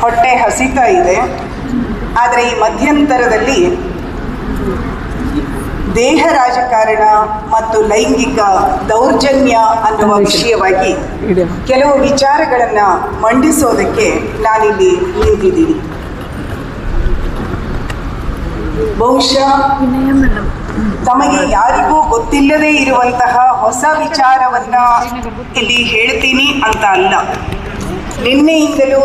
ಹೊಟ್ಟೆ ಹಸಿತಾ ಇದೆ. ಆದರೆ ಈ ಮಧ್ಯಂತರದಲ್ಲಿ ದೇಹ ರಾಜಕಾರಣ ಮತ್ತು ಲೈಂಗಿಕ ದೌರ್ಜನ್ಯ ಅನ್ನುವ ವಿಷಯವಾಗಿ ಕೆಲವು ವಿಚಾರಗಳನ್ನು ಮಂಡಿಸೋದಕ್ಕೆ ನಾನಿಲ್ಲಿ ನಿಂತಿದ್ದೀನಿ. ಬಹುಶಃ ತಮಗೆ ಯಾರಿಗೂ ಗೊತ್ತಿಲ್ಲದೇ ಇರುವಂತಹ ಹೊಸ ವಿಚಾರವನ್ನ ಇಲ್ಲಿ ಹೇಳ್ತೀನಿ ಅಂತ ಅಲ್ಲ. ನಿನ್ನೆಯಿಂದಲೂ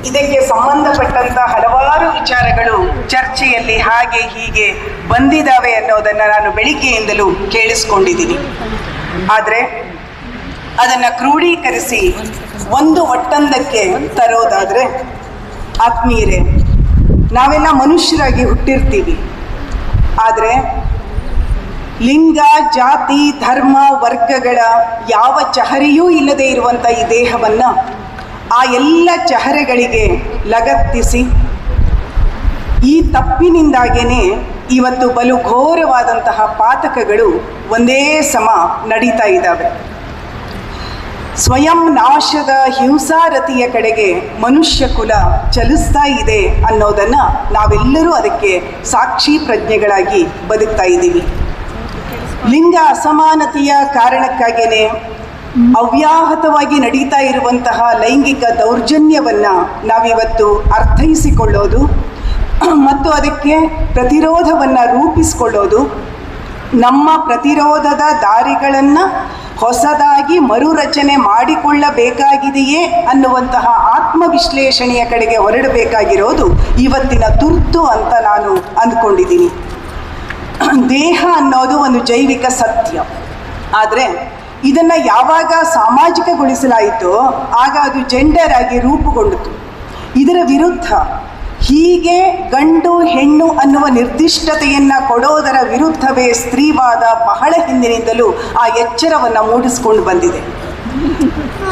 ಇದಕ್ಕೆ ಸಂಬಂಧಪಟ್ಟಂತ ಹಲವಾರು ವಿಚಾರಗಳು ಚರ್ಚೆಯಲ್ಲಿ ಹಾಗೆ ಹೀಗೆ ಬಂದಿದ್ದಾವೆ ಅನ್ನೋದನ್ನು ನಾನು ಬೆಳಿಗ್ಗೆಯಿಂದಲೂ ಕೇಳಿಸ್ಕೊಂಡಿದ್ದೀನಿ. ಆದರೆ ಅದನ್ನು ಕ್ರೋಢೀಕರಿಸಿ ಒಂದು ಒಟ್ಟಂದಕ್ಕೆ ತರೋದಾದರೆ, ಆತ್ಮೀಯರೇ, ನಾವೆಲ್ಲ ಮನುಷ್ಯರಾಗಿ ಹುಟ್ಟಿರ್ತೀವಿ. ಆದರೆ ಲಿಂಗ, ಜಾತಿ, ಧರ್ಮ, ವರ್ಗಗಳ ಯಾವ ಚಹರೆಯೂ ಇಲ್ಲದೆ ಇರುವಂಥ ಈ ದೇಹವನ್ನು ಆ ಎಲ್ಲ ಚಹರೆಗಳಿಗೆ ಲಗತ್ತಿಸಿ ಈ ತಪ್ಪಿನಿಂದಾಗೇನೆ ಇವತ್ತು ಬಲು ಘೋರವಾದಂತಹ ಪಾತಕಗಳು ಒಂದೇ ಸಮ ನಡೀತಾ ಇದ್ದಾವೆ. ಸ್ವಯಂ ನಾಶದ ಹಿಂಸಾರತಿಯ ಕಡೆಗೆ ಮನುಷ್ಯ ಕುಲ ಚಲಿಸ್ತಾ ಇದೆ ಅನ್ನೋದನ್ನು ನಾವೆಲ್ಲರೂ ಅದಕ್ಕೆ ಸಾಕ್ಷಿ ಪ್ರಜ್ಞೆಗಳಾಗಿ ಬದುಕ್ತಾ ಇದ್ದೀವಿ. ಲಿಂಗ ಅಸಮಾನತೆಯ ಕಾರಣಕ್ಕಾಗೇನೆ ಅವ್ಯಾಹತವಾಗಿ ನಡೀತಾ ಇರುವಂತಹ ಲೈಂಗಿಕ ದೌರ್ಜನ್ಯವನ್ನು ನಾವಿವತ್ತು ಅರ್ಥೈಸಿಕೊಳ್ಳೋದು ಮತ್ತು ಅದಕ್ಕೆ ಪ್ರತಿರೋಧವನ್ನು ರೂಪಿಸಿಕೊಳ್ಳೋದು, ನಮ್ಮ ಪ್ರತಿರೋಧದ ದಾರಿಗಳನ್ನು ಹೊಸದಾಗಿ ಮರುರಚನೆ ಮಾಡಿಕೊಳ್ಳಬೇಕಾಗಿದೆಯೇ ಅನ್ನುವಂತಹ ಆತ್ಮವಿಶ್ಲೇಷಣೆಯ ಕಡೆಗೆ ಹೊರಡಬೇಕಾಗಿರೋದು ಇವತ್ತಿನ ತುರ್ತು ಅಂತ ನಾನು ಅಂದ್ಕೊಂಡಿದ್ದೀನಿ. ದೇಹ ಅನ್ನೋದು ಒಂದು ಜೈವಿಕ ಸತ್ಯ. ಆದರೆ ಇದನ್ನು ಯಾವಾಗ ಸಾಮಾಜಿಕಗೊಳಿಸಲಾಯಿತೋ ಆಗ ಅದು ಜೆಂಡರ್ ಆಗಿ ರೂಪುಗೊಂಡಿತು. ಇದರ ವಿರುದ್ಧ ಹೀಗೆ ಗಂಡು ಹೆಣ್ಣು ಅನ್ನುವ ನಿರ್ದಿಷ್ಟತೆಯನ್ನು ಕೊಡೋದರ ವಿರುದ್ಧವೇ ಸ್ತ್ರೀವಾದ ಬಹಳ ಹಿಂದಿನಿಂದಲೂ ಆ ಎಚ್ಚರವನ್ನು ಮೂಡಿಸ್ಕೊಂಡು ಬಂದಿದೆ.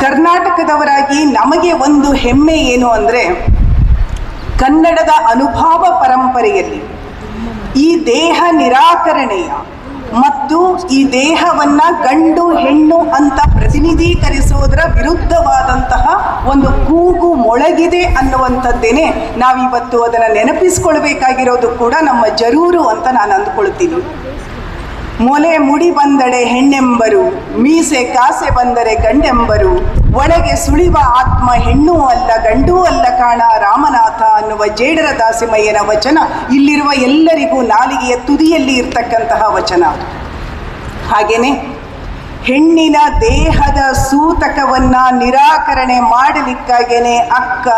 ಕರ್ನಾಟಕದವರಾಗಿ ನಮಗೆ ಒಂದು ಹೆಮ್ಮೆ ಏನು ಅಂದರೆ, ಕನ್ನಡದ ಅನುಭವ ಪರಂಪರೆಯಲ್ಲಿ ಈ ದೇಹ ನಿರಾಕರಣೆಯ ಮತ್ತು ಈ ದೇಹವನ್ನು ಗಂಡು ಹೆಣ್ಣು ಅಂತ ಪ್ರತಿನಿಧೀಕರಿಸೋದರ ವಿರುದ್ಧವಾದಂತಹ ಒಂದು ಕೂಗು ಮೊಳಗಿದೆ ಅನ್ನುವಂಥದ್ದೇನೆ ನಾವಿವತ್ತು ಅದನ್ನು ನೆನಪಿಸ್ಕೊಳ್ಬೇಕಾಗಿರೋದು ಕೂಡ ನಮ್ಮ ಜರೂರು ಅಂತ ನಾನು ಅಂದ್ಕೊಳ್ತೀನಿ. ಮೊಲೆ ಮುಡಿ ಬಂದಡೆ ಹೆಣ್ಣೆಂಬರು, ಮೀಸೆ ಕಾಸೆ ಬಂದರೆ ಗಂಡೆಂಬರು, ಒಳಗೆ ಸುಳಿವ ಆತ್ಮ ಹೆಣ್ಣೂ ಅಲ್ಲ ಗಂಡೂ ಅಲ್ಲ ಕಾಣ ರಾಮನಾಥ ಅನ್ನುವ ಜೇಡರ ದಾಸಿಮಯ್ಯನ ವಚನ ಇಲ್ಲಿರುವ ಎಲ್ಲರಿಗೂ ನಾಲಿಗೆಯ ತುದಿಯಲ್ಲಿ ಇರ್ತಕ್ಕಂತಹ ವಚನ. ಹಾಗೇನೆ ಹೆಣ್ಣಿನ ದೇಹದ ಸೂತಕವನ್ನು ನಿರಾಕರಣೆ ಮಾಡಲಿಕ್ಕಾಗೇನೆ ಅಕ್ಕ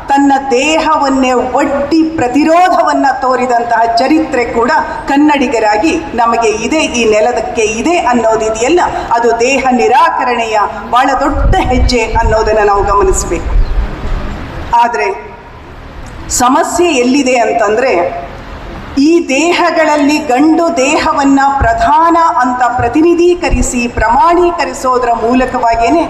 ತನ್ನ ದೇಹವನ್ನೇ ಒಡ್ಡಿ ಪ್ರತಿರೋಧವನ್ನು ತೋರಿದಂತಹ ಚರಿತ್ರೆ ಕೂಡ ಕನ್ನಡಿಗರಾಗಿ ನಮಗೆ ಇದೆ, ಈ ನೆಲದಕ್ಕೆ ಇದೆ ಅನ್ನೋದಿದೆಯಲ್ಲ, ಅದು ದೇಹ ನಿರಾಕರಣೆಯ ಬಹಳ ದೊಡ್ಡ ಹೆಜ್ಜೆ ಅನ್ನೋದನ್ನು ನಾವು ಗಮನಿಸಬೇಕು. ಆದರೆ ಸಮಸ್ಯೆ ಎಲ್ಲಿದೆ ಅಂತಂದರೆ, ಈ ದೇಹಗಳಲ್ಲಿ ಗಂಡು ದೇಹವನ್ನು ಪ್ರಧಾನ ಅಂತ ಪ್ರತಿನಿಧೀಕರಿಸಿ ಪ್ರಮಾಣೀಕರಿಸೋದರ ಮೂಲಕವಾಗಿಯೇ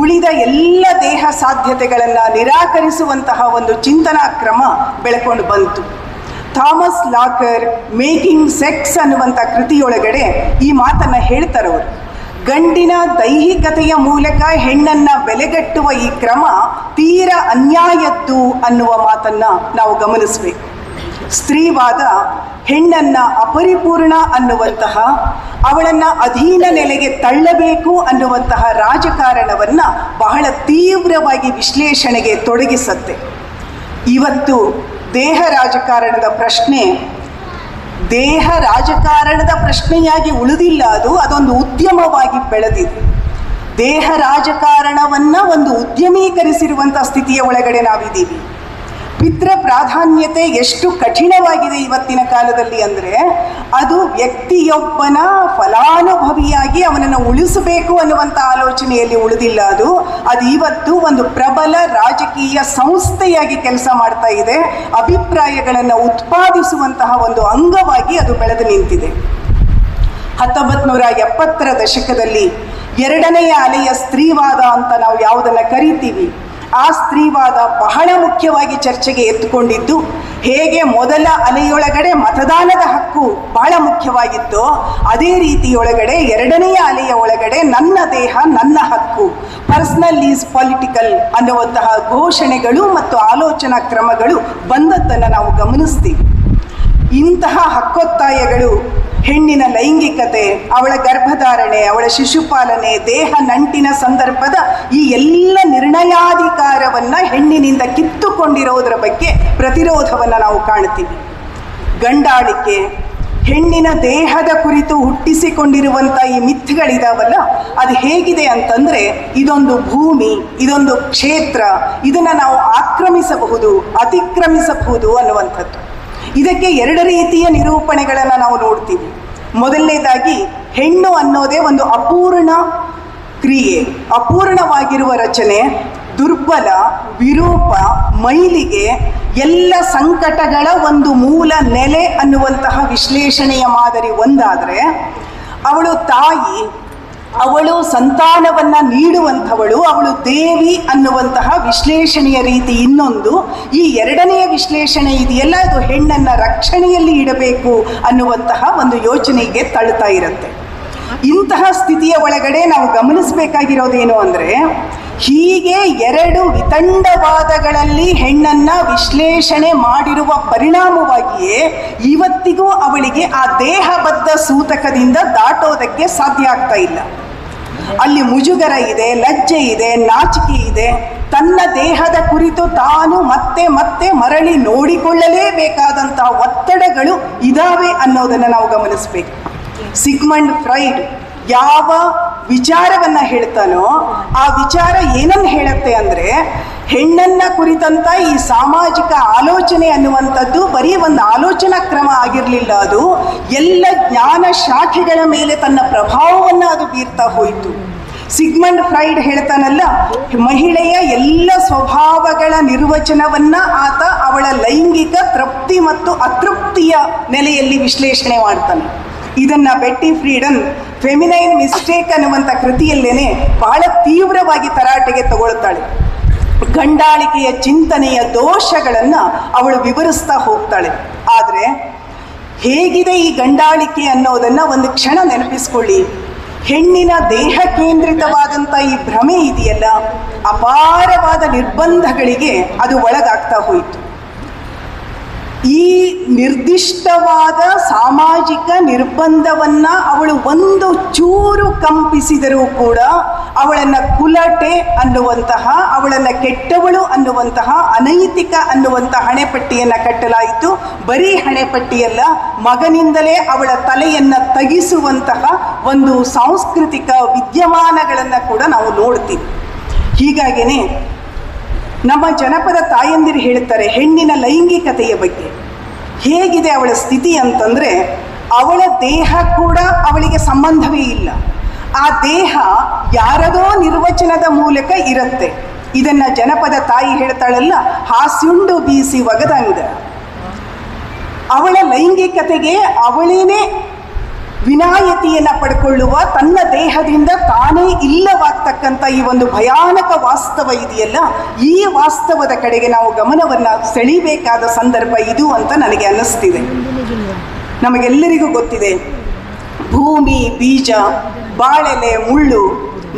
ಉಳಿದ ಎಲ್ಲ ದೇಹ ಸಾಧ್ಯತೆಗಳನ್ನು ನಿರಾಕರಿಸುವಂತಹ ಒಂದು ಚಿಂತನಾ ಕ್ರಮ ಬೆಳಕೊಂಡು ಬಂತು. ಥಾಮಸ್ ಲಾಕರ್ ಮೇಕಿಂಗ್ ಸೆಕ್ಸ್ ಅನ್ನುವಂಥ ಕೃತಿಯೊಳಗಡೆ ಈ ಮಾತನ್ನು ಹೇಳ್ತಾರವರು. ಗಂಡಿನ ದೈಹಿಕತೆಯ ಮೂಲಕ ಹೆಣ್ಣನ್ನು ಬೆಲೆಗಟ್ಟುವ ಈ ಕ್ರಮ ತೀರ ಅನ್ಯಾಯದ್ದು ಅನ್ನುವ ಮಾತನ್ನು ನಾವು ಗಮನಿಸಬೇಕು. ಸ್ತ್ರೀವಾದ ಹೆಣ್ಣನ್ನು ಅಪರಿಪೂರ್ಣ ಅನ್ನುವಂತಹ, ಅವಳನ್ನು ಅಧೀನ ನೆಲೆಗೆ ತಳ್ಳಬೇಕು ಅನ್ನುವಂತಹ ರಾಜಕಾರಣವನ್ನು ಬಹಳ ತೀವ್ರವಾಗಿ ವಿಶ್ಲೇಷಣೆಗೆ ತೊಡಗಿಸುತ್ತೆ. ಇವತ್ತು ದೇಹ ರಾಜಕಾರಣದ ಪ್ರಶ್ನೆ ದೇಹ ರಾಜಕಾರಣದ ಪ್ರಶ್ನೆಯಾಗಿ ಉಳಿದಿಲ್ಲ, ಅದೊಂದು ಉದ್ಯಮವಾಗಿ ಬೆಳೆದಿದೆ. ದೇಹ ರಾಜಕಾರಣವನ್ನು ಒಂದು ಉದ್ಯಮೀಕರಿಸಿರುವಂಥ ಸ್ಥಿತಿಯ ಒಳಗಡೆ ನಾವಿದ್ದೀವಿ. ಪಿತೃ ಪ್ರಾಧಾನ್ಯತೆ ಎಷ್ಟು ಕಠಿಣವಾಗಿದೆ ಇವತ್ತಿನ ಕಾಲದಲ್ಲಿ ಅಂದರೆ, ಅದು ವ್ಯಕ್ತಿಯೊಬ್ಬನ ಫಲಾನುಭವಿಯಾಗಿ ಅವನನ್ನು ಉಳಿಸಬೇಕು ಅನ್ನುವಂಥ ಆಲೋಚನೆಯಲ್ಲಿ ಉಳಿದಿಲ್ಲ. ಅದು ಇವತ್ತು ಒಂದು ಪ್ರಬಲ ರಾಜಕೀಯ ಸಂಸ್ಥೆಯಾಗಿ ಕೆಲಸ ಮಾಡ್ತಾ ಇದೆ. ಅಭಿಪ್ರಾಯಗಳನ್ನು ಉತ್ಪಾದಿಸುವಂತಹ ಒಂದು ಅಂಗವಾಗಿ ಅದು ಬೆಳೆದು ನಿಂತಿದೆ. 1970ರ ದಶಕದಲ್ಲಿ ಎರಡನೆಯ ಅಲೆಯ ಸ್ತ್ರೀವಾದ ಅಂತ ನಾವು ಯಾವುದನ್ನು ಕರಿತೀವಿ, ಆ ಸ್ತ್ರೀವಾದ ಬಹಳ ಮುಖ್ಯವಾಗಿ ಚರ್ಚೆಗೆ ಎತ್ತುಕೊಂಡಿದ್ದು ಹೇಗೆ ಮೊದಲ ಅಲೆಯೊಳಗಡೆ ಮತದಾನದ ಹಕ್ಕು ಬಹಳ ಮುಖ್ಯವಾಗಿತ್ತು, ಅದೇ ರೀತಿಯೊಳಗಡೆ ಎರಡನೆಯ ಅಲೆಯ ಒಳಗಡೆ ನನ್ನ ದೇಹ ನನ್ನ ಹಕ್ಕು, ಪರ್ಸನಲ್ ಈಸ್ ಪೊಲಿಟಿಕಲ್ ಅನ್ನುವಂತಹ ಘೋಷಣೆಗಳು ಮತ್ತು ಆಲೋಚನಾ ಕ್ರಮಗಳು ಬಂದದ್ದನ್ನು ನಾವು ಗಮನಿಸ್ತೀವಿ. ಇಂತಹ ಹಕ್ಕೊತ್ತಾಯಗಳು ಹೆಣ್ಣಿನ ಲೈಂಗಿಕತೆ, ಅವಳ ಗರ್ಭಧಾರಣೆ, ಅವಳ ಶಿಶುಪಾಲನೆ, ದೇಹ ನಂಟಿನ ಸಂದರ್ಭದ ಈ ಎಲ್ಲ ನಿರ್ಣಯಾಧಿಕಾರವನ್ನು ಹೆಣ್ಣಿನಿಂದ ಕಿತ್ತುಕೊಂಡಿರೋದರ ಬಗ್ಗೆ ಪ್ರತಿರೋಧವನ್ನು ನಾವು ಕಾಣ್ತೀವಿ. ಗಂಡಾಳಿಕೆ, ಹೆಣ್ಣಿನ ದೇಹದ ಕುರಿತು ಹುಟ್ಟಿಸಿಕೊಂಡಿರುವಂಥ ಈ ಮಿಥ್ಗಳಿದಾವಲ್ಲ, ಅದು ಹೇಗಿದೆ ಅಂತಂದರೆ ಇದೊಂದು ಭೂಮಿ, ಇದೊಂದು ಕ್ಷೇತ್ರ, ಇದನ್ನು ನಾವು ಆಕ್ರಮಿಸಬಹುದು, ಅತಿಕ್ರಮಿಸಬಹುದು ಅನ್ನುವಂಥದ್ದು. ಇದಕ್ಕೆ ಎರಡು ರೀತಿಯ ನಿರೂಪಣೆಗಳನ್ನು ನಾವು ನೋಡ್ತೀವಿ. ಮೊದಲನೇದಾಗಿ, ಹೆಣ್ಣು ಅನ್ನೋದೇ ಒಂದು ಅಪೂರ್ಣ ಕ್ರಿಯೆ, ಅಪೂರ್ಣವಾಗಿರುವ ರಚನೆ, ದುರ್ಬಲ, ವಿರೂಪ, ಮೈಲಿಗೆ, ಎಲ್ಲ ಸಂಕಟಗಳ ಒಂದು ಮೂಲ ನೆಲೆ ಅನ್ನುವಂತಹ ವಿಶ್ಲೇಷಣೆಯ ಮಾದರಿ ಒಂದಾದರೆ, ಅವಳು ತಾಯಿ, ಅವಳು ಸಂತಾನವನ್ನು ನೀಡುವಂಥವಳು, ಅವಳು ದೇವಿ ಅನ್ನುವಂತಹ ವಿಶ್ಲೇಷಣೆಯ ರೀತಿ ಇನ್ನೊಂದು. ಈ ಎರಡನೆಯ ವಿಶ್ಲೇಷಣೆ ಇದೆಯಲ್ಲ, ಅದು ಹೆಣ್ಣನ್ನು ರಕ್ಷಣೆಯಲ್ಲಿ ಇಡಬೇಕು ಅನ್ನುವಂತಹ ಒಂದು ಯೋಚನೆಗೆ ತಳ್ತಾ ಇರುತ್ತೆ. ಇಂತಹ ಸ್ಥಿತಿಯ ಒಳಗಡೆ ನಾವು ಗಮನಿಸಬೇಕಾಗಿರೋದೇನು ಅಂದರೆ, ಹೀಗೆ ಎರಡು ವಿತಂಡವಾದಗಳಲ್ಲಿ ಹೆಣ್ಣನ್ನು ವಿಶ್ಲೇಷಣೆ ಮಾಡಿರುವ ಪರಿಣಾಮವಾಗಿಯೇ ಇವತ್ತಿಗೂ ಅವಳಿಗೆ ಆ ದೇಹಬದ್ಧ ಸೂತಕದಿಂದ ದಾಟೋದಕ್ಕೆ ಸಾಧ್ಯ ಆಗ್ತಾ ಇಲ್ಲ. ಅಲ್ಲಿ ಮುಜುಗರ ಇದೆ, ಲಜ್ಜೆ ಇದೆ, ನಾಚಿಕೆ ಇದೆ, ತನ್ನ ದೇಹದ ಕುರಿತು ತಾನು ಮತ್ತೆ ಮತ್ತೆ ಮರಳಿ ನೋಡಿಕೊಳ್ಳಲೇಬೇಕಾದಂತಹ ಒತ್ತಡಗಳು ಇದಾವೆ ಅನ್ನೋದನ್ನು ನಾವು ಗಮನಿಸಬೇಕು. ಸಿಗ್ಮಂಡ್ ಫ್ರೈಡ್ ಯಾವ ವಿಚಾರವನ್ನು ಹೇಳ್ತಾನೋ ಆ ವಿಚಾರ ಏನನ್ನು ಹೇಳುತ್ತೆ ಅಂದರೆ, ಹೆಣ್ಣನ್ನು ಕುರಿತಂಥ ಈ ಸಾಮಾಜಿಕ ಆಲೋಚನೆ ಅನ್ನುವಂಥದ್ದು ಬರೀ ಒಂದು ಆಲೋಚನಾ ಕ್ರಮ ಆಗಿರಲಿಲ್ಲ, ಅದು ಎಲ್ಲ ಜ್ಞಾನ ಶಾಖೆಗಳ ಮೇಲೆ ತನ್ನ ಪ್ರಭಾವವನ್ನು ಅದು ಬೀರ್ತಾ ಹೋಯಿತು. ಸಿಗ್ಮಂಡ್ ಫ್ರೈಡ್ ಹೇಳ್ತಾನಲ್ಲ, ಮಹಿಳೆಯ ಎಲ್ಲ ಸ್ವಭಾವಗಳ ನಿರ್ವಚನವನ್ನು ಆತ ಅವಳ ಲೈಂಗಿಕ ತೃಪ್ತಿ ಮತ್ತು ಅತೃಪ್ತಿಯ ನೆಲೆಯಲ್ಲಿ ವಿಶ್ಲೇಷಣೆ ಮಾಡ್ತಾನೆ. ಇದನ್ನು ಬೆಟ್ಟಿ ಫ್ರೀಡನ್ ಫೆಮಿನೈನ್ ಮಿಸ್ಟೇಕ್ ಅನ್ನುವಂಥ ಕೃತಿಯಲ್ಲೇನೆ ಬಹಳ ತೀವ್ರವಾಗಿ ತರಾಟೆಗೆ ತಗೊಳ್ತಾಳೆ. ಗಂಡಾಳಿಕೆಯ ಚಿಂತನೆಯ ದೋಷಗಳನ್ನು ಅವಳು ವಿವರಿಸ್ತಾ ಹೋಗ್ತಾಳೆ. ಆದರೆ ಹೇಗಿದೆ ಈ ಗಂಡಾಳಿಕೆ ಅನ್ನೋದನ್ನು ಒಂದು ಕ್ಷಣ ನೆನಪಿಸ್ಕೊಳ್ಳಿ. ಹೆಣ್ಣಿನ ದೇಹ ಕೇಂದ್ರಿತವಾದಂಥ ಈ ಭ್ರಮೆ ಇದೆಯಲ್ಲ, ಅಪಾರವಾದ ನಿರ್ಬಂಧಗಳಿಗೆ ಅದು ಒಳಗಾಗ್ತಾ ಹೋಯಿತು. ಈ ನಿರ್ದಿಷ್ಟವಾದ ಸಾಮಾಜಿಕ ನಿರ್ಬಂಧವನ್ನು ಅವಳು ಒಂದು ಚೂರು ಕಂಪಿಸಿದರೂ ಕೂಡ ಅವಳನ್ನು ಕುಲಟೆ ಅನ್ನುವಂತಹ, ಅವಳನ್ನು ಕೆಟ್ಟವಳು ಅನ್ನುವಂತಹ, ಅನೈತಿಕ ಅನ್ನುವಂಥ ಹಣೆಪಟ್ಟಿಯನ್ನು ಕಟ್ಟಲಾಯಿತು. ಬರೀ ಹಣೆಪಟ್ಟಿಯಲ್ಲ, ಮಗನಿಂದಲೇ ಅವಳ ತಲೆಯನ್ನು ತಗ್ಗಿಸುವಂತಹ ಒಂದು ಸಾಂಸ್ಕೃತಿಕ ವಿದ್ಯಮಾನಗಳನ್ನು ಕೂಡ ನಾವು ನೋಡ್ತೀವಿ. ಹೀಗಾಗಿಯೇ ನಮ್ಮ ಜನಪದ ತಾಯಂದಿರು ಹೇಳ್ತಾರೆ ಹೆಣ್ಣಿನ ಲೈಂಗಿಕತೆಯ ಬಗ್ಗೆ. ಹೇಗಿದೆ ಅವಳ ಸ್ಥಿತಿ ಅಂತಂದರೆ, ಅವಳ ದೇಹ ಕೂಡ ಅವಳಿಗೆ ಸಂಬಂಧವೇ ಇಲ್ಲ. ಆ ದೇಹ ಯಾರದೋ ನಿರ್ವಚನದ ಮೂಲಕ ಇರುತ್ತೆ. ಇದನ್ನು ಜನಪದ ತಾಯಿ ಹೇಳ್ತಾಳಲ್ಲ, ಹಾಸ್ಯುಂಡು ಬೀಸಿ ಒಗದಂಗ. ಅವಳ ಲೈಂಗಿಕತೆಗೆ ಅವಳೇನೇ ವಿನಾಯಿತಿಯನ್ನು ಪಡ್ಕೊಳ್ಳುವ, ತನ್ನ ದೇಹದಿಂದ ತಾನೇ ಇಲ್ಲವಾಗ್ತಕ್ಕಂಥ ಈ ಒಂದು ಭಯಾನಕ ವಾಸ್ತವ ಇದೆಯಲ್ಲ, ಈ ವಾಸ್ತವದ ಕಡೆಗೆ ನಾವು ಗಮನವನ್ನು ಸೆಳೀಬೇಕಾದ ಸಂದರ್ಭ ಇದು ಅಂತ ನನಗೆ ಅನ್ನಿಸ್ತಿದೆ. ನಮಗೆಲ್ಲರಿಗೂ ಗೊತ್ತಿದೆ, ಭೂಮಿ ಬೀಜ, ಬಾಳೆಲೆ ಮುಳ್ಳು,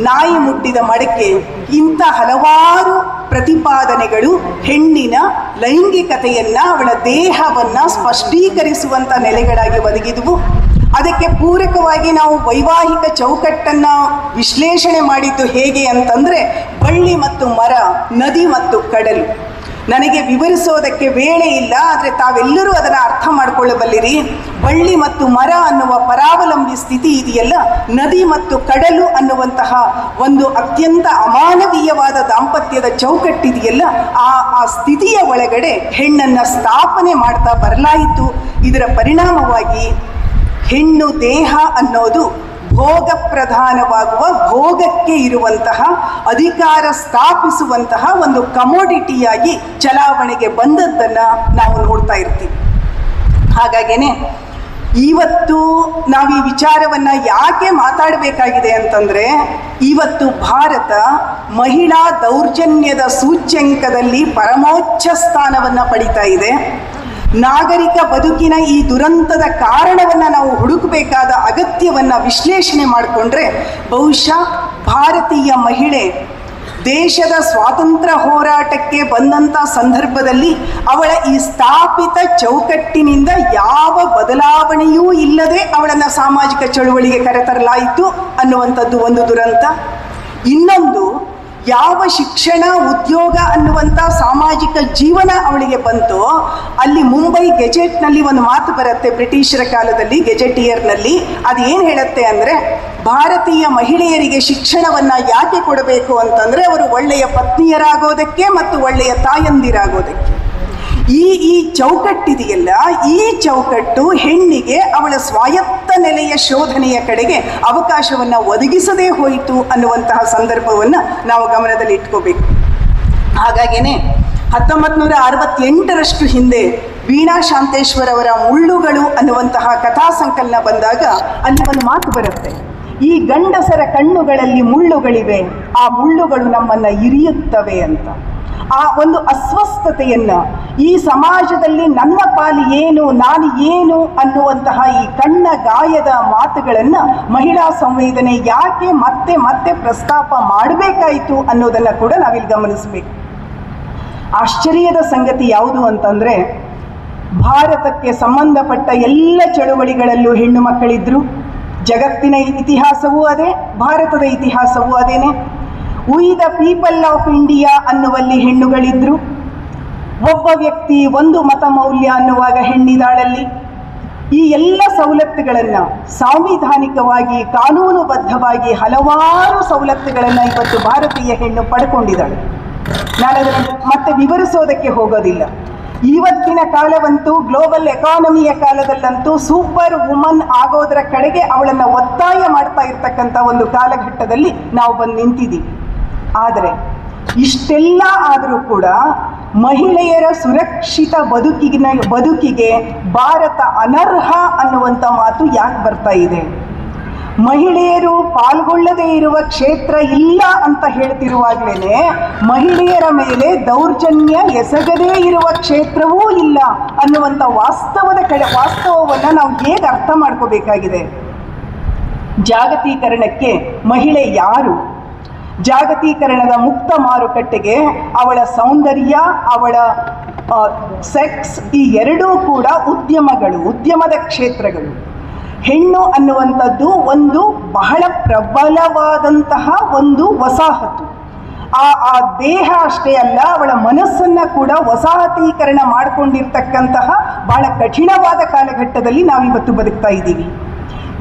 ನಾಯಿ ಮುಟ್ಟಿದ ಮಡಕೆ, ಇಂಥ ಹಲವಾರು ಪ್ರತಿಪಾದನೆಗಳು ಹೆಣ್ಣಿನ ಲೈಂಗಿಕತೆಯನ್ನು, ಅವಳ ದೇಹವನ್ನು ಸ್ಪಷ್ಟೀಕರಿಸುವಂಥ ನೆಲೆಗಳಾಗಿ ಒದಗಿದವು. ಅದಕ್ಕೆ ಪೂರಕವಾಗಿ ನಾವು ವೈವಾಹಿಕ ಚೌಕಟ್ಟನ್ನು ವಿಶ್ಲೇಷಣೆ ಮಾಡಿದ್ದು ಹೇಗೆ ಅಂತಂದರೆ, ಬಳ್ಳಿ ಮತ್ತು ಮರ, ನದಿ ಮತ್ತು ಕಡಲು. ನನಗೆ ವಿವರಿಸೋದಕ್ಕೆ ವೇಳೆ ಇಲ್ಲ, ಆದರೆ ತಾವೆಲ್ಲರೂ ಅದನ್ನು ಅರ್ಥ ಮಾಡಿಕೊಳ್ಳಬಲ್ಲಿರಿ. ಬಳ್ಳಿ ಮತ್ತು ಮರ ಅನ್ನುವ ಪರಾವಲಂಬಿ ಸ್ಥಿತಿ ಇದೆಯಲ್ಲ, ನದಿ ಮತ್ತು ಕಡಲು ಅನ್ನುವಂತಹ ಒಂದು ಅತ್ಯಂತ ಅಮಾನವೀಯವಾದ ದಾಂಪತ್ಯದ ಚೌಕಟ್ಟಿದೆಯಲ್ಲ, ಆ ಸ್ಥಿತಿಯ ಒಳಗಡೆ ಹೆಣ್ಣನ್ನು ಸ್ಥಾಪನೆ ಮಾಡ್ತಾ ಬರಲಾಯಿತು. ಇದರ ಪರಿಣಾಮವಾಗಿ ಹೆಣ್ಣು ದೇಹ ಅನ್ನೋದು ಭೋಗ ಪ್ರಧಾನವಾಗುವ, ಭೋಗಕ್ಕೆ ಇರುವಂತಹ, ಅಧಿಕಾರ ಸ್ಥಾಪಿಸುವಂತಹ ಒಂದು ಕಮೋಡಿಟಿಯಾಗಿ ಚಲಾವಣೆಗೆ ಬಂದದ್ದನ್ನು ನಾವು ನೋಡ್ತಾ ಇರ್ತೀವಿ. ಹಾಗಾಗೇನೆ ಇವತ್ತು ನಾವು ಈ ವಿಚಾರವನ್ನು ಯಾಕೆ ಮಾತಾಡಬೇಕಾಗಿದೆ ಅಂತಂದರೆ, ಇವತ್ತು ಭಾರತ ಮಹಿಳಾ ದೌರ್ಜನ್ಯದ ಸೂಚ್ಯಂಕದಲ್ಲಿ ಪರಮೋಚ್ಚ ಸ್ಥಾನವನ್ನು ಪಡಿತಾ ಇದೆ. ನಾಗರಿಕ ಬದುಕಿನ ಈ ದುರಂತದ ಕಾರಣವನ್ನು ನಾವು ಹುಡುಕಬೇಕಾದ ಅಗತ್ಯವನ್ನು ವಿಶ್ಲೇಷಣೆ ಮಾಡಿಕೊಂಡ್ರೆ ಬಹುಶಃ ಭಾರತೀಯ ಮಹಿಳೆ ದೇಶದ ಸ್ವಾತಂತ್ರ್ಯ ಹೋರಾಟಕ್ಕೆ ಬಂದಂಥ ಸಂದರ್ಭದಲ್ಲಿ ಅವಳ ಈ ಸ್ಥಾಪಿತ ಚೌಕಟ್ಟಿನಿಂದ ಯಾವ ಬದಲಾವಣೆಯೂ ಇಲ್ಲದೆ ಅವಳನ್ನು ಸಾಮಾಜಿಕ ಚಳುವಳಿಗೆ ಕರೆತರಲಾಯಿತು ಅನ್ನುವಂಥದ್ದು ಒಂದು ದುರಂತ. ಇನ್ನೊಂದು, ಯಾವ ಶಿಕ್ಷಣ ಉದ್ಯೋಗ ಅನ್ನುವಂಥ ಸಾಮಾಜಿಕ ಜೀವನ ಅವಳಿಗೆ ಬಂತೋ ಅಲ್ಲಿ ಮುಂಬೈ ಗೆಜೆಟ್ನಲ್ಲಿ ಒಂದು ಮಾತು ಬರುತ್ತೆ, ಬ್ರಿಟಿಷರ ಕಾಲದಲ್ಲಿ ಗೆಜೆಟಿಯರ್ನಲ್ಲಿ. ಅದು ಏನು ಹೇಳುತ್ತೆ ಅಂದರೆ, ಭಾರತೀಯ ಮಹಿಳೆಯರಿಗೆ ಶಿಕ್ಷಣವನ್ನು ಯಾಕೆ ಕೊಡಬೇಕು ಅಂತಂದರೆ ಅವರು ಒಳ್ಳೆಯ ಪತ್ನಿಯರಾಗೋದಕ್ಕೆ ಮತ್ತು ಒಳ್ಳೆಯ ತಾಯಂದಿರಾಗೋದಕ್ಕೆ. ಈ ಚೌಕಟ್ಟಿದೆಯಲ್ಲ, ಈ ಚೌಕಟ್ಟು ಹೆಣ್ಣಿಗೆ ಅವಳ ಸ್ವಾಯತ್ತ ನೆಲೆಯ ಶೋಧನೆಯ ಕಡೆಗೆ ಅವಕಾಶವನ್ನು ಒದಗಿಸದೇ ಹೋಯಿತು ಅನ್ನುವಂತಹ ಸಂದರ್ಭವನ್ನು ನಾವು ಗಮನದಲ್ಲಿ ಇಟ್ಕೋಬೇಕು. ಹಾಗಾಗೇನೆ 1968ರಷ್ಟು ಹಿಂದೆ ವೀಣಾ ಶಾಂತೇಶ್ವರ್ ಅವರ ಮುಳ್ಳುಗಳು ಅನ್ನುವಂತಹ ಕಥಾ ಸಂಕಲನ ಬಂದಾಗ ಅಲ್ಲಿ ಒಂದು ಮಾತು ಬರುತ್ತೆ, ಈ ಗಂಡಸರ ಕಣ್ಣುಗಳಲ್ಲಿ ಮುಳ್ಳುಗಳಿವೆ, ಆ ಮುಳ್ಳುಗಳು ನಮ್ಮನ್ನು ಇರಿಯುತ್ತವೆ ಅಂತ. ಆ ಒಂದು ಅಸ್ವಸ್ಥತೆಯನ್ನು, ಈ ಸಮಾಜದಲ್ಲಿ ನನ್ನ ಪಾಲು ಏನು, ನಾನು ಏನು ಅನ್ನುವಂತಹ ಈ ಕಣ್ಣ ಗಾಯದ ಮಾತುಗಳನ್ನು ಮಹಿಳಾ ಸಂವೇದನೆ ಯಾಕೆ ಮತ್ತೆ ಮತ್ತೆ ಪ್ರಸ್ತಾಪ ಮಾಡಬೇಕಾಯಿತು ಅನ್ನೋದನ್ನು ಕೂಡ ನಾವಿಲ್ಲಿ ಗಮನಿಸಬೇಕು. ಆಶ್ಚರ್ಯದ ಸಂಗತಿ ಯಾವುದು ಅಂತಂದರೆ, ಭಾರತಕ್ಕೆ ಸಂಬಂಧಪಟ್ಟ ಎಲ್ಲ ಚಳುವಳಿಗಳಲ್ಲೂ ಹೆಣ್ಣು ಮಕ್ಕಳಿದ್ರು. ಜಗತ್ತಿನ ಇತಿಹಾಸವೂ ಅದೇ, ಭಾರತದ ಇತಿಹಾಸವೂ ಅದೇನೆ. We the people of India ಅನ್ನುವಲ್ಲಿ ಹೆಣ್ಣುಗಳಿದ್ರು. ಒಬ್ಬ ವ್ಯಕ್ತಿ ಒಂದು ಮತ ಮೌಲ್ಯ ಅನ್ನುವಾಗ ಹೆಣ್ಣಿದಾಳಲ್ಲಿ. ಈ ಎಲ್ಲ ಸವಲತ್ತುಗಳನ್ನು ಸಾಂವಿಧಾನಿಕವಾಗಿ ಕಾನೂನುಬದ್ಧವಾಗಿ ಹಲವಾರು ಸವಲತ್ತುಗಳನ್ನು ಇವತ್ತು ಭಾರತೀಯ ಹೆಣ್ಣು ಪಡ್ಕೊಂಡಿದ್ದಾಳೆ. ನಾನು ಅದನ್ನು ಮತ್ತೆ ವಿವರಿಸೋದಕ್ಕೆ ಹೋಗೋದಿಲ್ಲ. ಇವತ್ತಿನ ಕಾಲವಂತೂ ಗ್ಲೋಬಲ್ ಎಕಾನಮಿಯ ಕಾಲದಲ್ಲಂತೂ ಸೂಪರ್ ವುಮನ್ ಆಗೋದರ ಕಡೆಗೆ ಅವಳನ್ನು ಒತ್ತಾಯ ಮಾಡ್ತಾ ಇರ್ತಕ್ಕಂಥ ಒಂದು ಕಾಲಘಟ್ಟದಲ್ಲಿ ನಾವು ಬಂದು ನಿಂತಿದ್ದೀವಿ. ಆದರೆ ಇಷ್ಟೆಲ್ಲ ಆದರೂ ಕೂಡ ಮಹಿಳೆಯರ ಸುರಕ್ಷಿತ ಬದುಕಿಗೆ ಭಾರತ ಅನರ್ಹ ಅನ್ನುವಂಥ ಮಾತು ಯಾಕೆ ಬರ್ತಾ ಇದೆ? ಮಹಿಳೆಯರು ಪಾಲ್ಗೊಳ್ಳದೇ ಇರುವ ಕ್ಷೇತ್ರ ಇಲ್ಲ ಅಂತ ಹೇಳ್ತಿರುವಾಗಲೇ ಮಹಿಳೆಯರ ಮೇಲೆ ದೌರ್ಜನ್ಯ ಎಸಗದೇ ಇರುವ ಕ್ಷೇತ್ರವೂ ಇಲ್ಲ ಅನ್ನುವಂಥ ವಾಸ್ತವವನ್ನು ನಾವು ಹೇಗೆ ಅರ್ಥ ಮಾಡ್ಕೋಬೇಕಾಗಿದೆ? ಜಾಗತೀಕರಣಕ್ಕೆ ಮಹಿಳೆ ಯಾರು? ಜಾಗತೀಕರಣದ ಮುಕ್ತ ಮಾರುಕಟ್ಟೆಗೆ ಅವಳ ಸೌಂದರ್ಯ, ಅವಳ ಸೆಕ್ಸ್ ಈ ಎರಡೂ ಕೂಡ ಉದ್ಯಮದ ಕ್ಷೇತ್ರಗಳು. ಹೆಣ್ಣು ಅನ್ನುವಂಥದ್ದು ಒಂದು ಬಹಳ ಪ್ರಬಲವಾದಂತಹ ಒಂದು ವಸಾಹತು. ಆ ದೇಹ ಅಷ್ಟೇ ಅಲ್ಲ, ಅವಳ ಮನಸ್ಸನ್ನು ಕೂಡ ವಸಾಹತೀಕರಣ ಮಾಡಿಕೊಂಡಿರ್ತಕ್ಕಂತಹ ಬಹಳ ಕಠಿಣವಾದ ಕಾಲಘಟ್ಟದಲ್ಲಿ ನಾವಿವತ್ತು ಬದುಕ್ತಾ ಇದ್ದೀವಿ.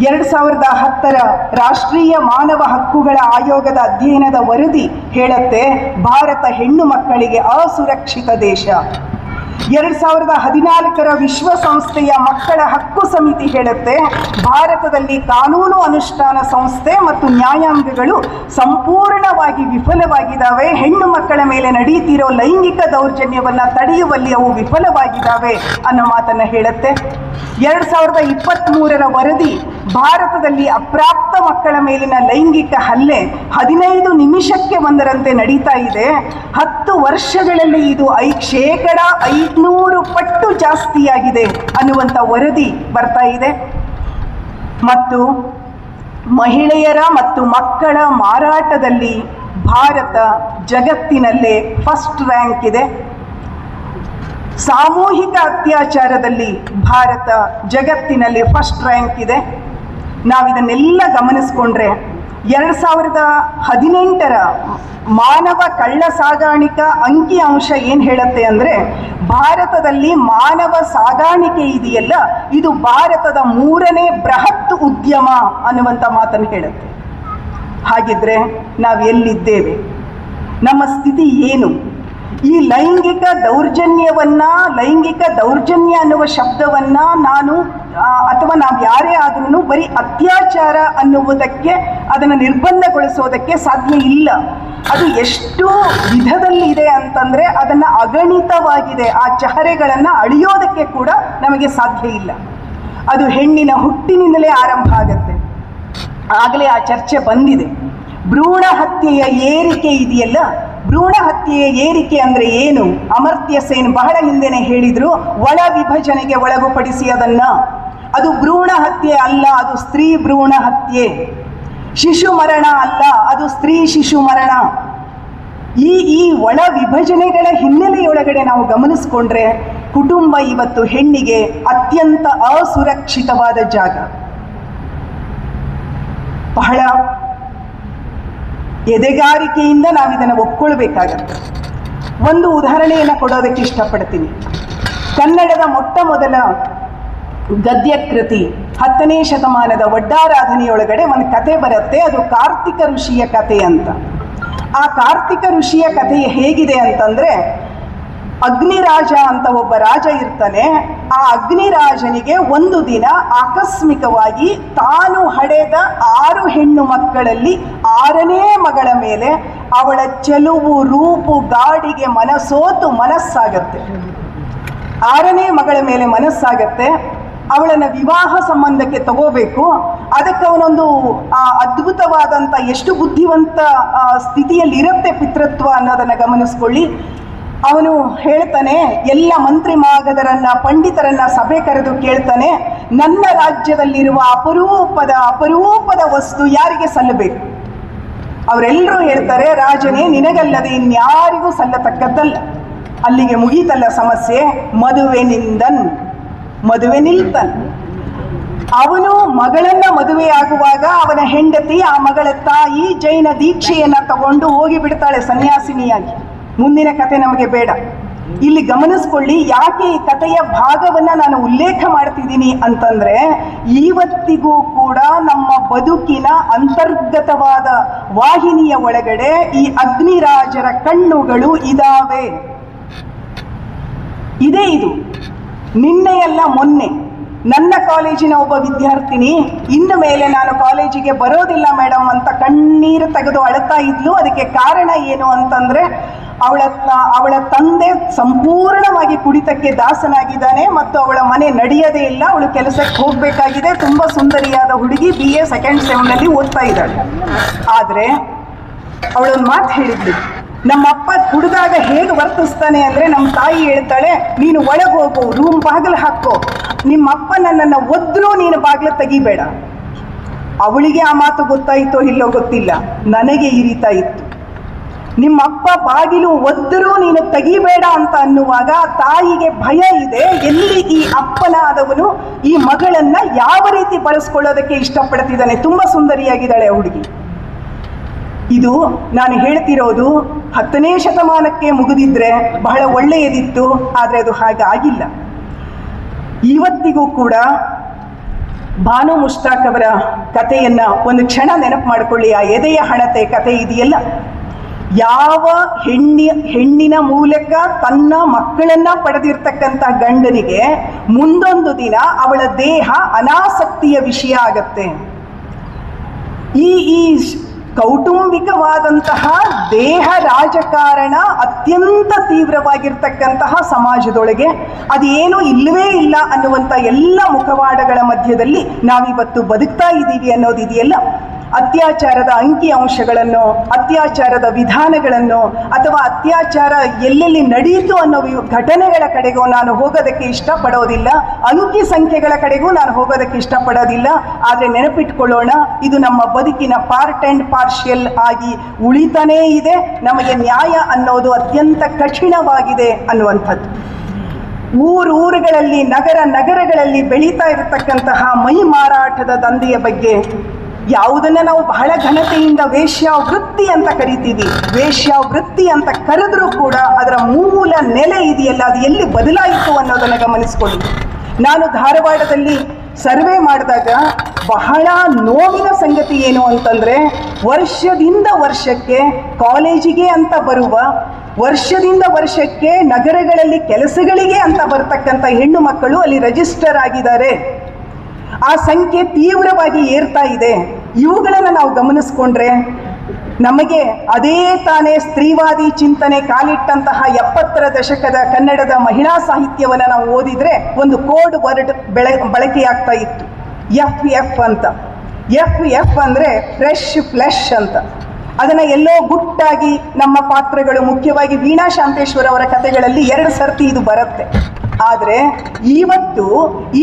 2010ರ ರಾಷ್ಟ್ರೀಯ ಮಾನವ ಹಕ್ಕುಗಳ ಆಯೋಗದ ಅಧ್ಯಯನದ ವರದಿ ಹೇಳುತ್ತೆ, ಭಾರತ ಹೆಣ್ಣು ಮಕ್ಕಳಿಗೆ ಅಸುರಕ್ಷಿತ ದೇಶ. 2014ರ ವಿಶ್ವಸಂಸ್ಥೆಯ ಮಕ್ಕಳ ಹಕ್ಕು ಸಮಿತಿ ಹೇಳುತ್ತೆ, ಭಾರತದಲ್ಲಿ ಕಾನೂನು ಅನುಷ್ಠಾನ ಸಂಸ್ಥೆ ಮತ್ತು ನ್ಯಾಯಾಂಗಗಳು ಸಂಪೂರ್ಣವಾಗಿ ವಿಫಲವಾಗಿದ್ದಾವೆ. ಹೆಣ್ಣು ಮಕ್ಕಳ ಮೇಲೆ ನಡೆಯುತ್ತಿರೋ ಲೈಂಗಿಕ ದೌರ್ಜನ್ಯವನ್ನು ತಡೆಯುವಲ್ಲಿ ಅವು ವಿಫಲವಾಗಿದ್ದಾವೆ ಅನ್ನೋ ಮಾತನ್ನು ಹೇಳುತ್ತೆ. 2023ರ ವರದಿ, ಭಾರತದಲ್ಲಿ ಅಪ್ರಾಪ್ತ ಮಕ್ಕಳ ಮೇಲಿನ ಲೈಂಗಿಕ ಹಲ್ಲೆ 15 ನಿಮಿಷಕ್ಕೆ ಒಂದರಂತೆ ನಡೀತಾ ಇದೆ. 10 ವರ್ಷಗಳಲ್ಲಿ ಇದು 500 ಪಟ್ಟು ಜಾಸ್ತಿಯಾಗಿದೆ ಅನ್ನುವಂಥ ವರದಿ ಬರ್ತಾ ಇದೆ. ಮತ್ತು ಮಹಿಳೆಯರ ಮತ್ತು ಮಕ್ಕಳ ಮಾರಾಟದಲ್ಲಿ ಭಾರತ ಜಗತ್ತಿನಲ್ಲೇ ಫಸ್ಟ್ ರ್ಯಾಂಕ್ ಇದೆ. ಸಾಮೂಹಿಕ ಅತ್ಯಾಚಾರದಲ್ಲಿ ಭಾರತ ಜಗತ್ತಿನಲ್ಲಿ ಫಸ್ಟ್ ರ್ಯಾಂಕ್ ಇದೆ. ನಾವಿದನ್ನೆಲ್ಲ ಗಮನಿಸ್ಕೊಂಡ್ರೆ 2018ರ ಮಾನವ ಕಳ್ಳ ಸಾಗಾಣಿಕಾ ಅಂಕಿ ಅಂಶ ಏನು ಹೇಳುತ್ತೆ ಅಂದರೆ, ಭಾರತದಲ್ಲಿ ಮಾನವ ಸಾಗಾಣಿಕೆ ಇದೆಯಲ್ಲ, ಇದು ಭಾರತದ 3ನೇ ಬೃಹತ್ ಉದ್ಯಮ ಅನ್ನುವಂಥ ಮಾತನ್ನು ಹೇಳುತ್ತೆ. ಹಾಗಿದ್ರೆ ನಾವು ಎಲ್ಲಿದ್ದೇವೆ? ನಮ್ಮ ಸ್ಥಿತಿ ಏನು? ಈ ಲೈಂಗಿಕ ದೌರ್ಜನ್ಯ ಅನ್ನುವ ಶಬ್ದವನ್ನು ನಾವು ಯಾರೇ ಆದ್ರೂ ಬರೀ ಅತ್ಯಾಚಾರ ಅನ್ನುವುದಕ್ಕೆ ಅದನ್ನು ನಿರ್ಬಂಧಗೊಳಿಸೋದಕ್ಕೆ ಸಾಧ್ಯ ಇಲ್ಲ. ಅದು ಎಷ್ಟು ವಿಧದಲ್ಲಿದೆ ಅಂತಂದರೆ ಅದನ್ನು ಅಗಣಿತವಾಗಿದೆ. ಆ ಚಹರೆಗಳನ್ನು ಅಳಿಯೋದಕ್ಕೆ ಕೂಡ ನಮಗೆ ಸಾಧ್ಯ ಇಲ್ಲ. ಅದು ಹೆಣ್ಣಿನ ಹುಟ್ಟಿನಿಂದಲೇ ಆರಂಭ ಆಗುತ್ತೆ. ಆಗಲೇ ಆ ಚರ್ಚೆ ಬಂದಿದೆ. ಭ್ರೂಣ ಹತ್ಯೆಯ ಏರಿಕೆ ಇದೆಯಲ್ಲ, ಭ್ರೂಣ ಹತ್ಯೆಯ ಏರಿಕೆ ಅಂದರೆ ಏನು? ಅಮರ್ತ್ಯ ಸೇನ್ ಬಹಳ ಹಿಂದೆನೆ ಹೇಳಿದ್ರು, ಒಳ ವಿಭಜನೆಗೆ ಒಳಗುಪಡಿಸಿ ಅದನ್ನ. ಅದು ಭ್ರೂಣ ಹತ್ಯೆ ಅಲ್ಲ, ಅದು ಸ್ತ್ರೀ ಭ್ರೂಣ ಹತ್ಯೆ. ಶಿಶು ಮರಣ ಅಲ್ಲ, ಅದು ಸ್ತ್ರೀ ಶಿಶು ಮರಣ. ಈ ಒಳ ವಿಭಜನೆಗಳ ಹಿನ್ನೆಲೆಯೊಳಗಡೆ ನಾವು ಗಮನಿಸ್ಕೊಂಡ್ರೆ ಕುಟುಂಬ ಇವತ್ತು ಹೆಣ್ಣಿಗೆ ಅತ್ಯಂತ ಅಸುರಕ್ಷಿತವಾದ ಜಾಗ. ಬಹಳ ಎದೆಗಾರಿಕೆಯಿಂದ ನಾವಿದನ್ನು ಒಪ್ಕೊಳ್ಬೇಕಾಗತ್ತೆ. ಒಂದು ಉದಾಹರಣೆಯನ್ನು ಕೊಡೋದಕ್ಕೆ ಇಷ್ಟಪಡ್ತೀನಿ. ಕನ್ನಡದ ಮೊಟ್ಟ ಮೊದಲ ಗದ್ಯ ಕೃತಿ 10ನೇ ಶತಮಾನದ ಒಡ್ಡಾರಾಧನೆಯೊಳಗಡೆ ಒಂದು ಕತೆ ಬರುತ್ತೆ. ಅದು ಕಾರ್ತಿಕ ಋಷಿಯ ಕತೆ ಅಂತ. ಆ ಕಾರ್ತಿಕ ಋಷಿಯ ಕಥೆ ಹೇಗಿದೆ ಅಂತಂದ್ರೆ, ಅಗ್ನಿರಾಜ ಅಂತ ಒಬ್ಬ ರಾಜ ಇರ್ತಾನೆ. ಆ ಅಗ್ನಿರಾಜನಿಗೆ ಒಂದು ದಿನ ಆಕಸ್ಮಿಕವಾಗಿ ತಾನು ಹಡೆದ 6 ಹೆಣ್ಣು ಮಕ್ಕಳಲ್ಲಿ 6ನೇ ಮಗಳ ಮೇಲೆ ಅವಳ ಚೆಲುವು ರೂಪು ಗಾಡಿಗೆ ಮನಸೋತು ಮನಸ್ಸಾಗತ್ತೆ. 6ನೇ ಮಗಳ ಮೇಲೆ ಮನಸ್ಸಾಗತ್ತೆ. ಅವಳನ್ನು ವಿವಾಹ ಸಂಬಂಧಕ್ಕೆ ತಗೋಬೇಕು. ಅದಕ್ಕೆ ಅವನೊಂದು ಅದ್ಭುತವಾದಂಥ, ಎಷ್ಟು ಬುದ್ಧಿವಂತ ಸ್ಥಿತಿಯಲ್ಲಿ ಇರುತ್ತೆ ಪಿತೃತ್ವ ಅನ್ನೋದನ್ನು ಗಮನಿಸ್ಕೊಳ್ಳಿ. ಅವನು ಹೇಳ್ತಾನೆ, ಎಲ್ಲ ಮಂತ್ರಿ ಮಾಗದರನ್ನ ಪಂಡಿತರನ್ನ ಸಭೆ ಕರೆದು ಕೇಳ್ತಾನೆ, ನನ್ನ ರಾಜ್ಯದಲ್ಲಿರುವ ಅಪರೂಪದ ವಸ್ತು ಯಾರಿಗೆ ಸಲ್ಲಬೇಕು? ಅವರೆಲ್ಲರೂ ಹೇಳ್ತಾರೆ, ರಾಜನೇ, ನಿನಗಲ್ಲದೆ ಇನ್ಯಾರಿಗೂ ಸಲ್ಲತಕ್ಕದ್ದಲ್ಲ. ಅಲ್ಲಿಗೆ ಮುಗೀತಲ್ಲ ಸಮಸ್ಯೆ. ಮದುವೆ ನಿಲ್ತನ್. ಅವನು ಮಗಳನ್ನ ಮದುವೆಯಾಗುವಾಗ ಅವನ ಹೆಂಡತಿ, ಆ ಮಗಳ ತಾಯಿ ಜೈನ ದೀಕ್ಷೆಯನ್ನ ತಗೊಂಡು ಹೋಗಿ ಬಿಡ್ತಾಳೆ ಸನ್ಯಾಸಿನಿಯಾಗಿ. ಮುಂದಿನ ಕತೆ ನಮಗೆ ಬೇಡ. ಇಲ್ಲಿ ಗಮನಿಸ್ಕೊಳ್ಳಿ, ಯಾಕೆ ಈ ಕಥೆಯ ಭಾಗವನ್ನ ನಾನು ಉಲ್ಲೇಖ ಮಾಡ್ತಿದ್ದೀನಿ ಅಂತಂದ್ರೆ, ಇವತ್ತಿಗೂ ಕೂಡ ನಮ್ಮ ಬದುಕಿನ ಅಂತರ್ಗತವಾದ ವಾಹಿನಿಯ ಒಳಗಡೆ ಈ ಅಗ್ನಿರಾಜರ ಕಣ್ಣುಗಳು ಇದಾವೆ. ಇದು ನಿನ್ನೆಯಲ್ಲ ಮೊನ್ನೆ ನನ್ನ ಕಾಲೇಜಿನ ಒಬ್ಬ ವಿದ್ಯಾರ್ಥಿನಿ ಇನ್ನು ಮೇಲೆ ನಾನು ಕಾಲೇಜಿಗೆ ಬರೋದಿಲ್ಲ ಮೇಡಮ್ ಅಂತ ಕಣ್ಣೀರು ತೆಗೆದು ಅಳ್ತಾ ಇದ್ಲು. ಅದಕ್ಕೆ ಕಾರಣ ಏನು ಅಂತಂದ್ರೆ, ಅವಳ ತಂದೆ ಸಂಪೂರ್ಣವಾಗಿ ಕುಡಿತಕ್ಕೆ ದಾಸನಾಗಿದ್ದಾನೆ ಮತ್ತು ಅವಳ ಮನೆ ನಡೆಯದೇ ಇಲ್ಲ. ಅವಳು ಕೆಲಸಕ್ಕೆ ಹೋಗಬೇಕಾಗಿದೆ. ತುಂಬ ಸುಂದರಿಯಾದ ಹುಡುಗಿ, BA ಸೆಕೆಂಡ್ ಸೆಮ್ನಲ್ಲಿ ಓದ್ತಾ ಇದ್ದಾಳೆ. ಆದರೆ ಅವಳೊಂದು ಮಾತು ಹೇಳಿದ್ಲು, ನಮ್ಮಪ್ಪ ಕುಡಿದಾಗ ಹೇಗೆ ವರ್ತಿಸ್ತಾನೆ ಅಂದರೆ, ನಮ್ಮ ತಾಯಿ ಹೇಳ್ತಾಳೆ, ನೀನು ಒಳಗೆ ಹೋಗು, ರೂಮ್ ಬಾಗಿಲು ಹಾಕೋ, ನಿಮ್ಮಪ್ಪ ನನ್ನನ್ನು ಒದ್ರೂ ನೀನು ಬಾಗಿಲು ತೆಗಿಬೇಡ. ಅವಳಿಗೆ ಆ ಮಾತು ಗೊತ್ತಾಯಿತೋ ಇಲ್ಲೋ ಗೊತ್ತಿಲ್ಲ, ನನಗೆ ಇರಿತಾ ಇತ್ತು. ನಿಮ್ಮಪ್ಪ ಬಾಗಿಲು ಒದ್ದರೂ ನೀನು ತೆಗಿಬೇಡ ಅಂತ ಅನ್ನುವಾಗ ತಾಯಿಗೆ ಭಯ ಇದೆ, ಎಲ್ಲಿ ಈ ಅಪ್ಪನಾದವನು ಈ ಮಗಳನ್ನ ಯಾವ ರೀತಿ ಬಳಸ್ಕೊಳ್ಳೋದಕ್ಕೆ ಇಷ್ಟಪಡ್ತಿದ್ದಾನೆ. ತುಂಬ ಸುಂದರಿಯಾಗಿದ್ದಾಳೆ ಆ ಹುಡುಗಿ. ಇದು ನಾನು ಹೇಳ್ತಿರೋದು 10ನೇ ಶತಮಾನಕ್ಕೆ ಮುಗಿದಿದ್ರೆ ಬಹಳ ಒಳ್ಳೆಯದಿತ್ತು. ಆದರೆ ಅದು ಹಾಗಾಗಿಲ್ಲ. ಇವತ್ತಿಗೂ ಕೂಡ ಭಾನು ಮುಷ್ತಾಕ್ ಅವರ ಕಥೆಯನ್ನ ಒಂದು ಕ್ಷಣ ನೆನಪು ಮಾಡಿಕೊಳ್ಳಿ. ಆ ಎದೆಯ ಹಣತೆ ಕಥೆ ಇದೆಯಲ್ಲ, ಯಾವ ಹೆಣ್ಣಿನ ಮೂಲಕ ತನ್ನ ಮಕ್ಕಳನ್ನ ಪಡೆದಿರ್ತಕ್ಕಂಥ ಗಂಡನಿಗೆ ಮುಂದೊಂದು ದಿನ ಅವಳ ದೇಹ ಅನಾಸಕ್ತಿಯ ವಿಷಯ ಆಗತ್ತೆ. ಈ ಕೌಟುಂಬಿಕವಾದಂತಹ ದೇಹ ರಾಜಕಾರಣ ಅತ್ಯಂತ ತೀವ್ರವಾಗಿರ್ತಕ್ಕಂತಹ ಸಮಾಜದೊಳಗೆ ಅದೇನು ಇಲ್ಲವೇ ಇಲ್ಲ ಅನ್ನುವಂಥ ಎಲ್ಲ ಮುಖವಾಡಗಳ ಮಧ್ಯದಲ್ಲಿ ನಾವಿವತ್ತು ಬದುಕ್ತಾ ಇದ್ದೀವಿ ಅನ್ನೋದಿದೆಯಲ್ಲ, ಅತ್ಯಾಚಾರದ ಅಂಕಿ ಅಂಶಗಳನ್ನು, ಅತ್ಯಾಚಾರದ ವಿಧಾನಗಳನ್ನು, ಅಥವಾ ಅತ್ಯಾಚಾರ ಎಲ್ಲೆಲ್ಲಿ ನಡೆಯಿತು ಅನ್ನೋ ಘಟನೆಗಳ ಕಡೆಗೂ ನಾನು ಹೋಗೋದಕ್ಕೆ ಇಷ್ಟಪಡೋದಿಲ್ಲ. ಅಂಕಿ ಸಂಖ್ಯೆಗಳ ಕಡೆಗೂ ನಾನು ಹೋಗೋದಕ್ಕೆ ಇಷ್ಟಪಡೋದಿಲ್ಲ. ಆದರೆ ನೆನಪಿಟ್ಕೊಳ್ಳೋಣ, ಇದು ನಮ್ಮ ಬದುಕಿನ ಪಾರ್ಟ್ ಆ್ಯಂಡ್ ಪಾರ್ಷಿಯಲ್ ಆಗಿ ಉಳಿತಾನೇ ಇದೆ. ನಮಗೆ ನ್ಯಾಯ ಅನ್ನೋದು ಅತ್ಯಂತ ಕಠಿಣವಾಗಿದೆ ಅನ್ನುವಂಥದ್ದು. ಊರುಗಳಲ್ಲಿ, ನಗರಗಳಲ್ಲಿ ಬೆಳೀತಾ ಇರತಕ್ಕಂತಹ ಮೈ ಮಾರಾಟದ ದಂಧೆಯ ಬಗ್ಗೆ ಯಾವುದನ್ನ ನಾವು ಬಹಳ ಘನತೆಯಿಂದ ವೇಶ್ಯಾವೃತ್ತಿ ಅಂತ ಕರಿತೀವಿ. ವೇಶ್ಯಾವೃತ್ತಿ ಅಂತ ಕರೆದ್ರೂ ಕೂಡ ಅದರ ಮೂಲ ನೆಲೆ ಇದೆಯಲ್ಲ, ಅದು ಎಲ್ಲಿ ಬದಲಾಯಿತು ಅನ್ನೋದನ್ನು ಗಮನಿಸ್ಕೊಳ್ಳಿ. ನಾನು ಧಾರವಾಡದಲ್ಲಿ ಸರ್ವೆ ಮಾಡಿದಾಗ ಬಹಳ ನೋವಿನ ಸಂಗತಿ ಏನು ಅಂತಂದರೆ, ವರ್ಷದಿಂದ ವರ್ಷಕ್ಕೆ ಕಾಲೇಜಿಗೆ ಅಂತ ಬರುವ, ವರ್ಷದಿಂದ ವರ್ಷಕ್ಕೆ ನಗರಗಳಲ್ಲಿ ಕೆಲಸಗಳಿಗೆ ಅಂತ ಬರ್ತಕ್ಕಂಥ ಹೆಣ್ಣು ಮಕ್ಕಳು ಅಲ್ಲಿ ರಿಜಿಸ್ಟರ್ ಆಗಿದ್ದಾರೆ. ಆ ಸಂಖ್ಯೆ ತೀವ್ರವಾಗಿ ಏರ್ತಾ ಇದೆ. ಇವುಗಳನ್ನು ನಾವು ಗಮನಿಸ್ಕೊಂಡ್ರೆ ನಮಗೆ ಅದೇ ತಾನೇ ಸ್ತ್ರೀವಾದಿ ಚಿಂತನೆ ಕಾಲಿಟ್ಟಂತಹ 70ರ ದಶಕದ ಕನ್ನಡದ ಮಹಿಳಾ ಸಾಹಿತ್ಯವನ್ನು ನಾವು ಓದಿದರೆ ಒಂದು ಕೋಡ್ ವರ್ಡ್ ಬಳಕೆಯಾಗ್ತಾ ಇತ್ತು, FF ಅಂತ. FF ಅಂದರೆ ಫ್ರೆಶ್ ಫ್ಲೆಶ್ ಅಂತ. ಅದನ್ನು ಎಲ್ಲೋ ಗುಟ್ಟಾಗಿ ನಮ್ಮ ಪಾತ್ರಗಳು, ಮುಖ್ಯವಾಗಿ ವೀಣಾ ಶಾಂತೇಶ್ವರ ಅವರ ಕಥೆಗಳಲ್ಲಿ 2 ಸರ್ತಿ ಇದು ಬರುತ್ತೆ. ಆದರೆ ಇವತ್ತು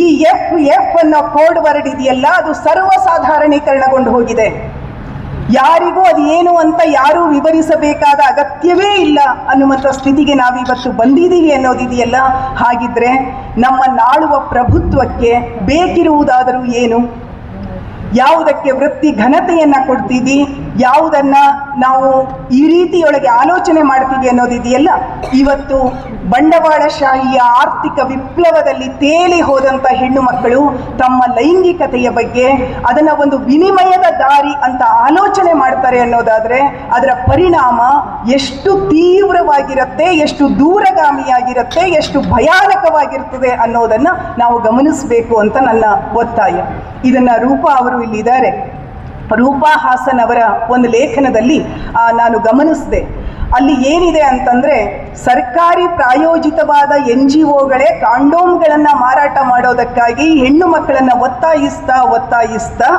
ಈ ಎಫ್ ಅನ್ನೋ ಕೋಡ್ ವರ್ಡ್ ಇದೆಯಲ್ಲ, ಅದು ಸರ್ವಸಾಧಾರಣೀಕರಣಗೊಂಡು ಹೋಗಿದೆ. ಯಾರಿಗೂ ಅದು ಏನು ಅಂತ ಯಾರೂ ವಿವರಿಸಬೇಕಾದ ಅಗತ್ಯವೇ ಇಲ್ಲ ಅನ್ನುವಂಥ ಸ್ಥಿತಿಗೆ ನಾವಿವತ್ತು ಬಂದಿದ್ದೀವಿ ಅನ್ನೋದಿದೆಯಲ್ಲ. ಹಾಗಿದ್ರೆ ನಮ್ಮ ನಾಳುವ ಪ್ರಭುತ್ವಕ್ಕೆ ಬೇಕಿರುವುದಾದರೂ ಏನು? ಯಾವುದಕ್ಕೆ ವೃತ್ತಿ ಘನತೆಯನ್ನು ಕೊಡ್ತೀವಿ, ಯಾವುದನ್ನು ನಾವು ಈ ರೀತಿಯೊಳಗೆ ಆಲೋಚನೆ ಮಾಡ್ತೀವಿ ಅನ್ನೋದಿದೆಯಲ್ಲ. ಇವತ್ತು ಬಂಡವಾಳಶಾಹಿಯ ಆರ್ಥಿಕ ವಿಪ್ಲವದಲ್ಲಿ ತೇಲಿ ಹೋದಂಥ ಹೆಣ್ಣು ಮಕ್ಕಳು ತಮ್ಮ ಲೈಂಗಿಕತೆಯ ಬಗ್ಗೆ ಅದನ್ನು ಒಂದು ವಿನಿಮಯದ ದಾರಿ ಅಂತ ಆಲೋಚನೆ ಮಾಡ್ತಾರೆ ಅನ್ನೋದಾದರೆ ಅದರ ಪರಿಣಾಮ ಎಷ್ಟು ತೀವ್ರವಾಗಿರುತ್ತೆ, ಎಷ್ಟು ದೂರಗಾಮಿಯಾಗಿರುತ್ತೆ, ಎಷ್ಟು ಭಯಾನಕವಾಗಿರ್ತದೆ ಅನ್ನೋದನ್ನು ನಾವು ಗಮನಿಸಬೇಕು ಅಂತ ನನ್ನ ಒತ್ತಾಯ. ಇದನ್ನು ರೂಪಾ ಅವರು ಇಲ್ಲಿದ್ದಾರೆ. ರೂಪಾ ಹಾಸನ್ ಅವರ ಒಂದು ಲೇಖನದಲ್ಲಿ ನಾನು ಗಮನಿಸಿದೆ. ಅಲ್ಲಿ ಏನಿದೆ ಅಂತಂದರೆ, ಸರ್ಕಾರಿ ಪ್ರಾಯೋಜಿತವಾದ NGOಗಳೇ ಕಾಂಡೋಮ್ಗಳನ್ನು ಮಾರಾಟ ಮಾಡೋದಕ್ಕಾಗಿ ಹೆಣ್ಣು ಮಕ್ಕಳನ್ನು ಒತ್ತಾಯಿಸ್ತಾ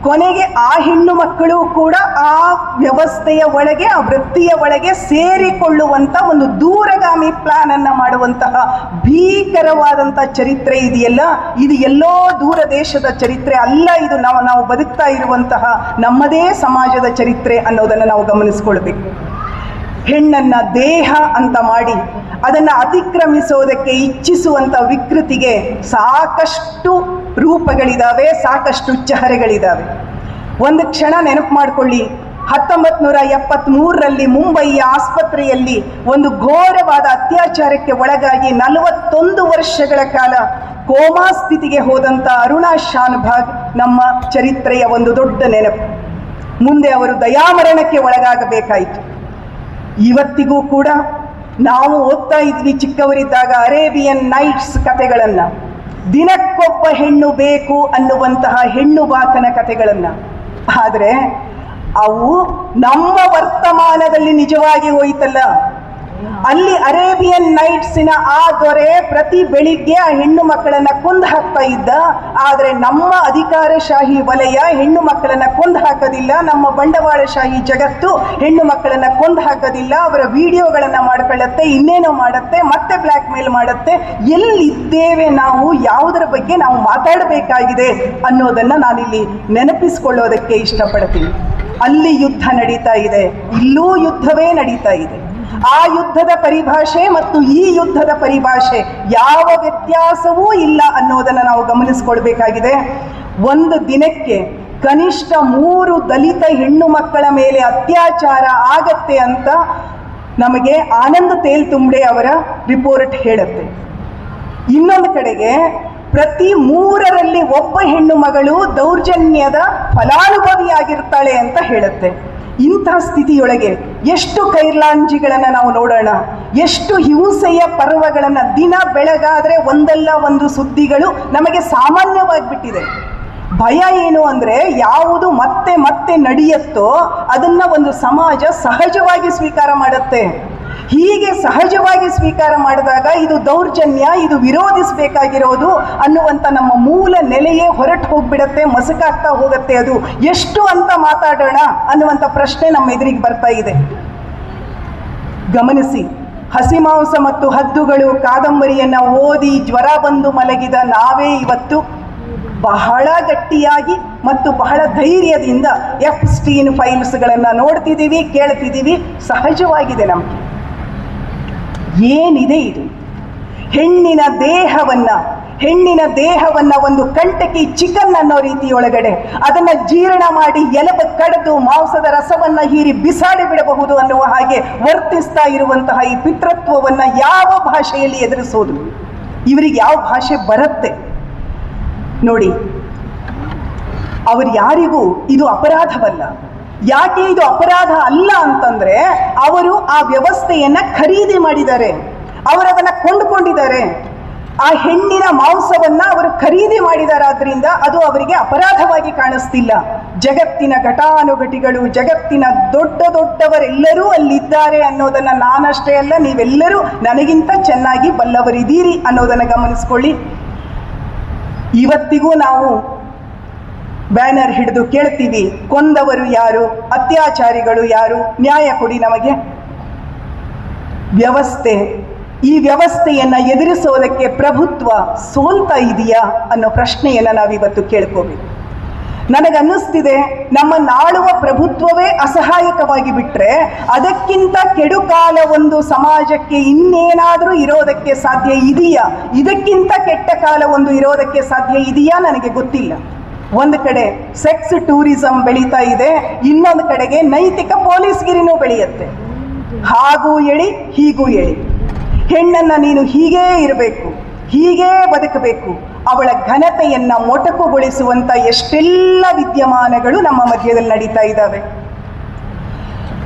ಕೊನೆಗೆ ಆ ಹೆಣ್ಣು ಮಕ್ಕಳು ಕೂಡ ಆ ವ್ಯವಸ್ಥೆಯ ಒಳಗೆ, ಆ ವೃತ್ತಿಯ ಒಳಗೆ ಸೇರಿಕೊಳ್ಳುವಂಥ ಒಂದು ದೂರಗಾಮಿ ಪ್ಲಾನ್ ಅನ್ನು ಮಾಡುವಂತಹ ಭೀಕರವಾದಂಥ ಚರಿತ್ರೆ ಇದೆಯಲ್ಲ, ಇದು ಎಲ್ಲೋ ದೂರ ದೇಶದ ಚರಿತ್ರೆ ಅಲ್ಲ. ಇದು ನಾವು ಬದುಕ್ತಾ ಇರುವಂತಹ ನಮ್ಮದೇ ಸಮಾಜದ ಚರಿತ್ರೆ ಅನ್ನೋದನ್ನು ನಾವು ಗಮನಿಸ್ಕೊಳ್ಬೇಕು. ಹೆಣ್ಣನ್ನು ದೇಹ ಅಂತ ಮಾಡಿ ಅದನ್ನು ಅತಿಕ್ರಮಿಸೋದಕ್ಕೆ ಇಚ್ಛಿಸುವಂಥ ವಿಕೃತಿಗೆ ಸಾಕಷ್ಟು ರೂಪಗಳಿದ್ದಾವೆ, ಸಾಕಷ್ಟು ಚಹರೆಗಳಿದ್ದಾವೆ. ಒಂದು ಕ್ಷಣ ನೆನಪು ಮಾಡಿಕೊಳ್ಳಿ. 1973ರಲ್ಲಿ ಮುಂಬಯಿಯ ಆಸ್ಪತ್ರೆಯಲ್ಲಿ ಒಂದು ಘೋರವಾದ ಅತ್ಯಾಚಾರಕ್ಕೆ ಒಳಗಾಗಿ 41 ವರ್ಷಗಳ ಕಾಲ ಕೋಮಾ ಸ್ಥಿತಿಗೆ ಹೋದಂಥ ಅರುಣಾ ಶಾನ್ಭಾಗ್ ನಮ್ಮ ಚರಿತ್ರೆಯ ಒಂದು ದೊಡ್ಡ ನೆನಪು. ಮುಂದೆ ಅವರು ದಯಾಮರಣಕ್ಕೆ ಒಳಗಾಗಬೇಕಾಯಿತು. ಇವತ್ತಿಗೂ ಕೂಡ ನಾವು ಓದ್ತಾ ಇದ್ವಿ ಚಿಕ್ಕವರಿದ್ದಾಗ ಅರೇಬಿಯನ್ ನೈಟ್ಸ್ ಕಥೆಗಳನ್ನು, ದಿನಕ್ಕೊಬ್ಬ ಹೆಣ್ಣು ಬೇಕು ಅನ್ನುವಂತಹ ಹೆಣ್ಣು ಬಾಕನ ಕಥೆಗಳನ್ನು. ಆದರೆ ಅವು ನಮ್ಮ ವರ್ತಮಾನದಲ್ಲಿ ನಿಜವಾಗಿ ಹೋಯಿತಲ್ಲ. ಅಲ್ಲಿ ಅರೇಬಿಯನ್ ನೈಟ್ಸಿನ ಆ ದೊರೆ ಪ್ರತಿ ಬೆಳಿಗ್ಗೆ ಆ ಹೆಣ್ಣು ಮಕ್ಕಳನ್ನು ಕೊಂದು ಹಾಕ್ತಾ ಇದ್ದ. ಆದರೆ ನಮ್ಮ ಅಧಿಕಾರಶಾಹಿ ವಲಯ ಹೆಣ್ಣು ಮಕ್ಕಳನ್ನು ಕೊಂದು ಹಾಕೋದಿಲ್ಲ. ನಮ್ಮ ಬಂಡವಾಳಶಾಹಿ ಜಗತ್ತು ಹೆಣ್ಣು ಮಕ್ಕಳನ್ನು ಕೊಂದು ಹಾಕೋದಿಲ್ಲ. ಅವರ ವಿಡಿಯೋಗಳನ್ನು ಮಾಡ್ಕೊಳ್ಳುತ್ತೆ, ಇನ್ನೇನೋ ಮಾಡುತ್ತೆ, ಮತ್ತೆ ಬ್ಲ್ಯಾಕ್ ಮೇಲ್ ಮಾಡುತ್ತೆ. ಎಲ್ಲಿದ್ದೇವೆ ನಾವು? ಯಾವುದರ ಬಗ್ಗೆ ನಾವು ಮಾತಾಡಬೇಕಾಗಿದೆ ಅನ್ನೋದನ್ನು ನಾನಿಲ್ಲಿ ನೆನಪಿಸ್ಕೊಳ್ಳೋದಕ್ಕೆ ಇಷ್ಟಪಡ್ತೀನಿ. ಅಲ್ಲಿ ಯುದ್ಧ ನಡೀತಾ ಇದೆ, ಇಲ್ಲೂ ಯುದ್ಧವೇ ನಡೀತಾ ಇದೆ. ಆ ಯುದ್ಧದ ಪರಿಭಾಷೆ ಮತ್ತು ಈ ಯುದ್ಧದ ಪರಿಭಾಷೆ ಯಾವ ವ್ಯತ್ಯಾಸವೂ ಇಲ್ಲ ಅನ್ನೋದನ್ನು ನಾವು ಗಮನಿಸ್ಕೊಳ್ಬೇಕಾಗಿದೆ. ಒಂದು ದಿನಕ್ಕೆ ಕನಿಷ್ಠ 3 ದಲಿತ ಹೆಣ್ಣು ಮಕ್ಕಳ ಮೇಲೆ ಅತ್ಯಾಚಾರ ಆಗತ್ತೆ ಅಂತ ನಮಗೆ ಆನಂದ್ ತೇಲ್ತುಂಬಡೆ ಅವರ ರಿಪೋರ್ಟ್ ಹೇಳುತ್ತೆ. ಇನ್ನೊಂದು ಕಡೆಗೆ ಪ್ರತಿ 3ರಲ್ಲಿ ಒಬ್ಬ ಹೆಣ್ಣು ಮಗಳು ದೌರ್ಜನ್ಯದ ಫಲಾನುಭವಿಯಾಗಿರ್ತಾಳೆ ಅಂತ ಹೇಳುತ್ತೆ. ಇಂತಹ ಸ್ಥಿತಿಯೊಳಗೆ ಎಷ್ಟು ಕೈರ್ಲಾಂಜಿಗಳನ್ನು ನಾವು ನೋಡೋಣ, ಎಷ್ಟು ಹಿಂಸೆಯ ಪರ್ವಗಳನ್ನು ದಿನ ಬೆಳಗಾದರೆ ಒಂದಲ್ಲ ಒಂದು ಸುದ್ದಿಗಳು ನಮಗೆ ಸಾಮಾನ್ಯವಾಗಿಬಿಟ್ಟಿದೆ. ಭಯ ಏನು ಅಂದರೆ ಯಾವುದು ಮತ್ತೆ ಮತ್ತೆ ನಡೆಯುತ್ತೋ ಅದನ್ನು ಒಂದು ಸಮಾಜ ಸಹಜವಾಗಿ ಸ್ವೀಕಾರ ಮಾಡುತ್ತೆ. ಹೀಗೆ ಸಹಜವಾಗಿ ಸ್ವೀಕಾರ ಮಾಡಿದಾಗ ಇದು ದೌರ್ಜನ್ಯ, ಇದು ವಿರೋಧಿಸಬೇಕಾಗಿರೋದು ಅನ್ನುವಂಥ ನಮ್ಮ ಮೂಲ ನೆಲೆಯೇ ಹೊರಟು ಹೋಗ್ಬಿಡತ್ತೆ, ಮಸಕಾಗ್ತಾ ಹೋಗುತ್ತೆ. ಅದು ಎಷ್ಟು ಅಂತ ಮಾತಾಡೋಣ ಅನ್ನುವಂಥ ಪ್ರಶ್ನೆ ನಮ್ಮ ಎದುರಿಗೆ ಬರ್ತಾ ಇದೆ. ಗಮನಿಸಿ, ಹಸಿಮಾಂಸ ಮತ್ತು ಹದ್ದುಗಳು ಕಾದಂಬರಿಯನ್ನು ಓದಿ ಜ್ವರ ಬಂದು ಮಲಗಿದ ನಾವೇ ಇವತ್ತು ಬಹಳ ಗಟ್ಟಿಯಾಗಿ ಮತ್ತು ಬಹಳ ಧೈರ್ಯದಿಂದ ಎಫ್ಸ್ಟೀನ್ ಫೈಲ್ಸ್ಗಳನ್ನು ನೋಡ್ತಿದ್ದೀವಿ, ಕೇಳ್ತಿದ್ದೀವಿ. ಸಹಜವಾಗಿದೆ ನಮಗೆ. ಏನಿದೆ ಇದು? ಹೆಣ್ಣಿನ ದೇಹವನ್ನು ಒಂದು ಕಂಟಕಿ ಚಿಕನ್ ಅನ್ನೋ ರೀತಿಯೊಳಗಡೆ ಅದನ್ನು ಜೀರ್ಣ ಮಾಡಿ ಎಲಬ ಕಡಿದು ಮಾಂಸದ ರಸವನ್ನು ಹೀರಿ ಬಿಸಾಡಿ ಬಿಡಬಹುದು ಅನ್ನುವ ಹಾಗೆ ವರ್ತಿಸ್ತಾ ಇರುವಂತಹ ಈ ಪಿತೃತ್ವವನ್ನು ಯಾವ ಭಾಷೆಯಲ್ಲಿ ಎದುರಿಸೋದು? ಇವರಿಗೆ ಯಾವ ಭಾಷೆ ಬರುತ್ತೆ? ನೋಡಿ, ಅವರು ಯಾರಿಗೂ ಇದು ಅಪರಾಧವಲ್ಲ. ಯಾಕೆ ಇದು ಅಪರಾಧ ಅಲ್ಲ ಅಂತಂದ್ರೆ ಅವರು ಆ ವ್ಯವಸ್ಥೆಯನ್ನು ಖರೀದಿ ಮಾಡಿದ್ದಾರೆ, ಅವರು ಅದನ್ನು ಕೊಂಡುಕೊಂಡಿದ್ದಾರೆ. ಆ ಹೆಣ್ಣಿನ ಮಾಂಸವನ್ನು ಅವರು ಖರೀದಿ ಮಾಡಿದಾರಾದ್ರಿಂದ ಅದು ಅವರಿಗೆ ಅಪರಾಧವಾಗಿ ಕಾಣಿಸ್ತಿಲ್ಲ. ಜಗತ್ತಿನ ಘಟಾನುಘಟಿಗಳು, ಜಗತ್ತಿನ ದೊಡ್ಡವರೆಲ್ಲರೂ ಅಲ್ಲಿದ್ದಾರೆ ಅನ್ನೋದನ್ನು ನಾನಷ್ಟೇ ಅಲ್ಲ, ನೀವೆಲ್ಲರೂ ನನಗಿಂತ ಚೆನ್ನಾಗಿ ಬಲ್ಲವರಿದ್ದೀರಿ ಅನ್ನೋದನ್ನು ಗಮನಿಸ್ಕೊಳ್ಳಿ. ಇವತ್ತಿಗೂ ನಾವು ಬ್ಯಾನರ್ ಹಿಡಿದು ಕೇಳ್ತೀವಿ, ಕೊಂದವರು ಯಾರು, ಅತ್ಯಾಚಾರಿಗಳು ಯಾರು, ನ್ಯಾಯ ಕೊಡಿ ನಮಗೆ. ವ್ಯವಸ್ಥೆ, ಈ ವ್ಯವಸ್ಥೆಯನ್ನು ಎದುರಿಸೋದಕ್ಕೆ ಪ್ರಭುತ್ವ ಸೋಲ್ತಾ ಇದೆಯಾ ಅನ್ನೋ ಪ್ರಶ್ನೆಯನ್ನು ನಾವಿವತ್ತು ಕೇಳ್ಕೋಬೇಕು. ನನಗನ್ನಿಸ್ತಿದೆ, ನಮ್ಮನ್ನಾಳುವ ಪ್ರಭುತ್ವವೇ ಅಸಹಾಯಕವಾಗಿ ಬಿಟ್ಟರೆ ಅದಕ್ಕಿಂತ ಕೆಡುಕಾಲ ಒಂದು ಸಮಾಜಕ್ಕೆ ಇನ್ನೇನಾದರೂ ಇರೋದಕ್ಕೆ ಸಾಧ್ಯ ಇದೆಯಾ, ಇದಕ್ಕಿಂತ ಕೆಟ್ಟ ಕಾಲ ಒಂದು ಇರೋದಕ್ಕೆ ಸಾಧ್ಯ ಇದೆಯಾ ನನಗೆ ಗೊತ್ತಿಲ್ಲ. ಒಂದು ಕಡೆ ಸೆಕ್ಸ್ ಟೂರಿಸಂ ಬೆಳೀತಾ ಇದೆ, ಇನ್ನೊಂದು ಕಡೆಗೆ ನೈತಿಕ ಪೊಲೀಸ್ಗಿರಿನೂ ಬೆಳೆಯುತ್ತೆ. ಹಾಗೂ ಎಳಿ ಹೀಗೂ ಎಳಿ, ಹೆಣ್ಣನ್ನು ನೀನು ಹೀಗೇ ಇರಬೇಕು, ಹೀಗೇ ಬದುಕಬೇಕು, ಅವಳ ಘನತೆಯನ್ನು ಮೊಟಕುಗೊಳಿಸುವಂಥ ಎಷ್ಟೆಲ್ಲ ವಿದ್ಯಮಾನಗಳು ನಮ್ಮ ಮಧ್ಯದಲ್ಲಿ ನಡೀತಾ ಇದ್ದಾವೆ.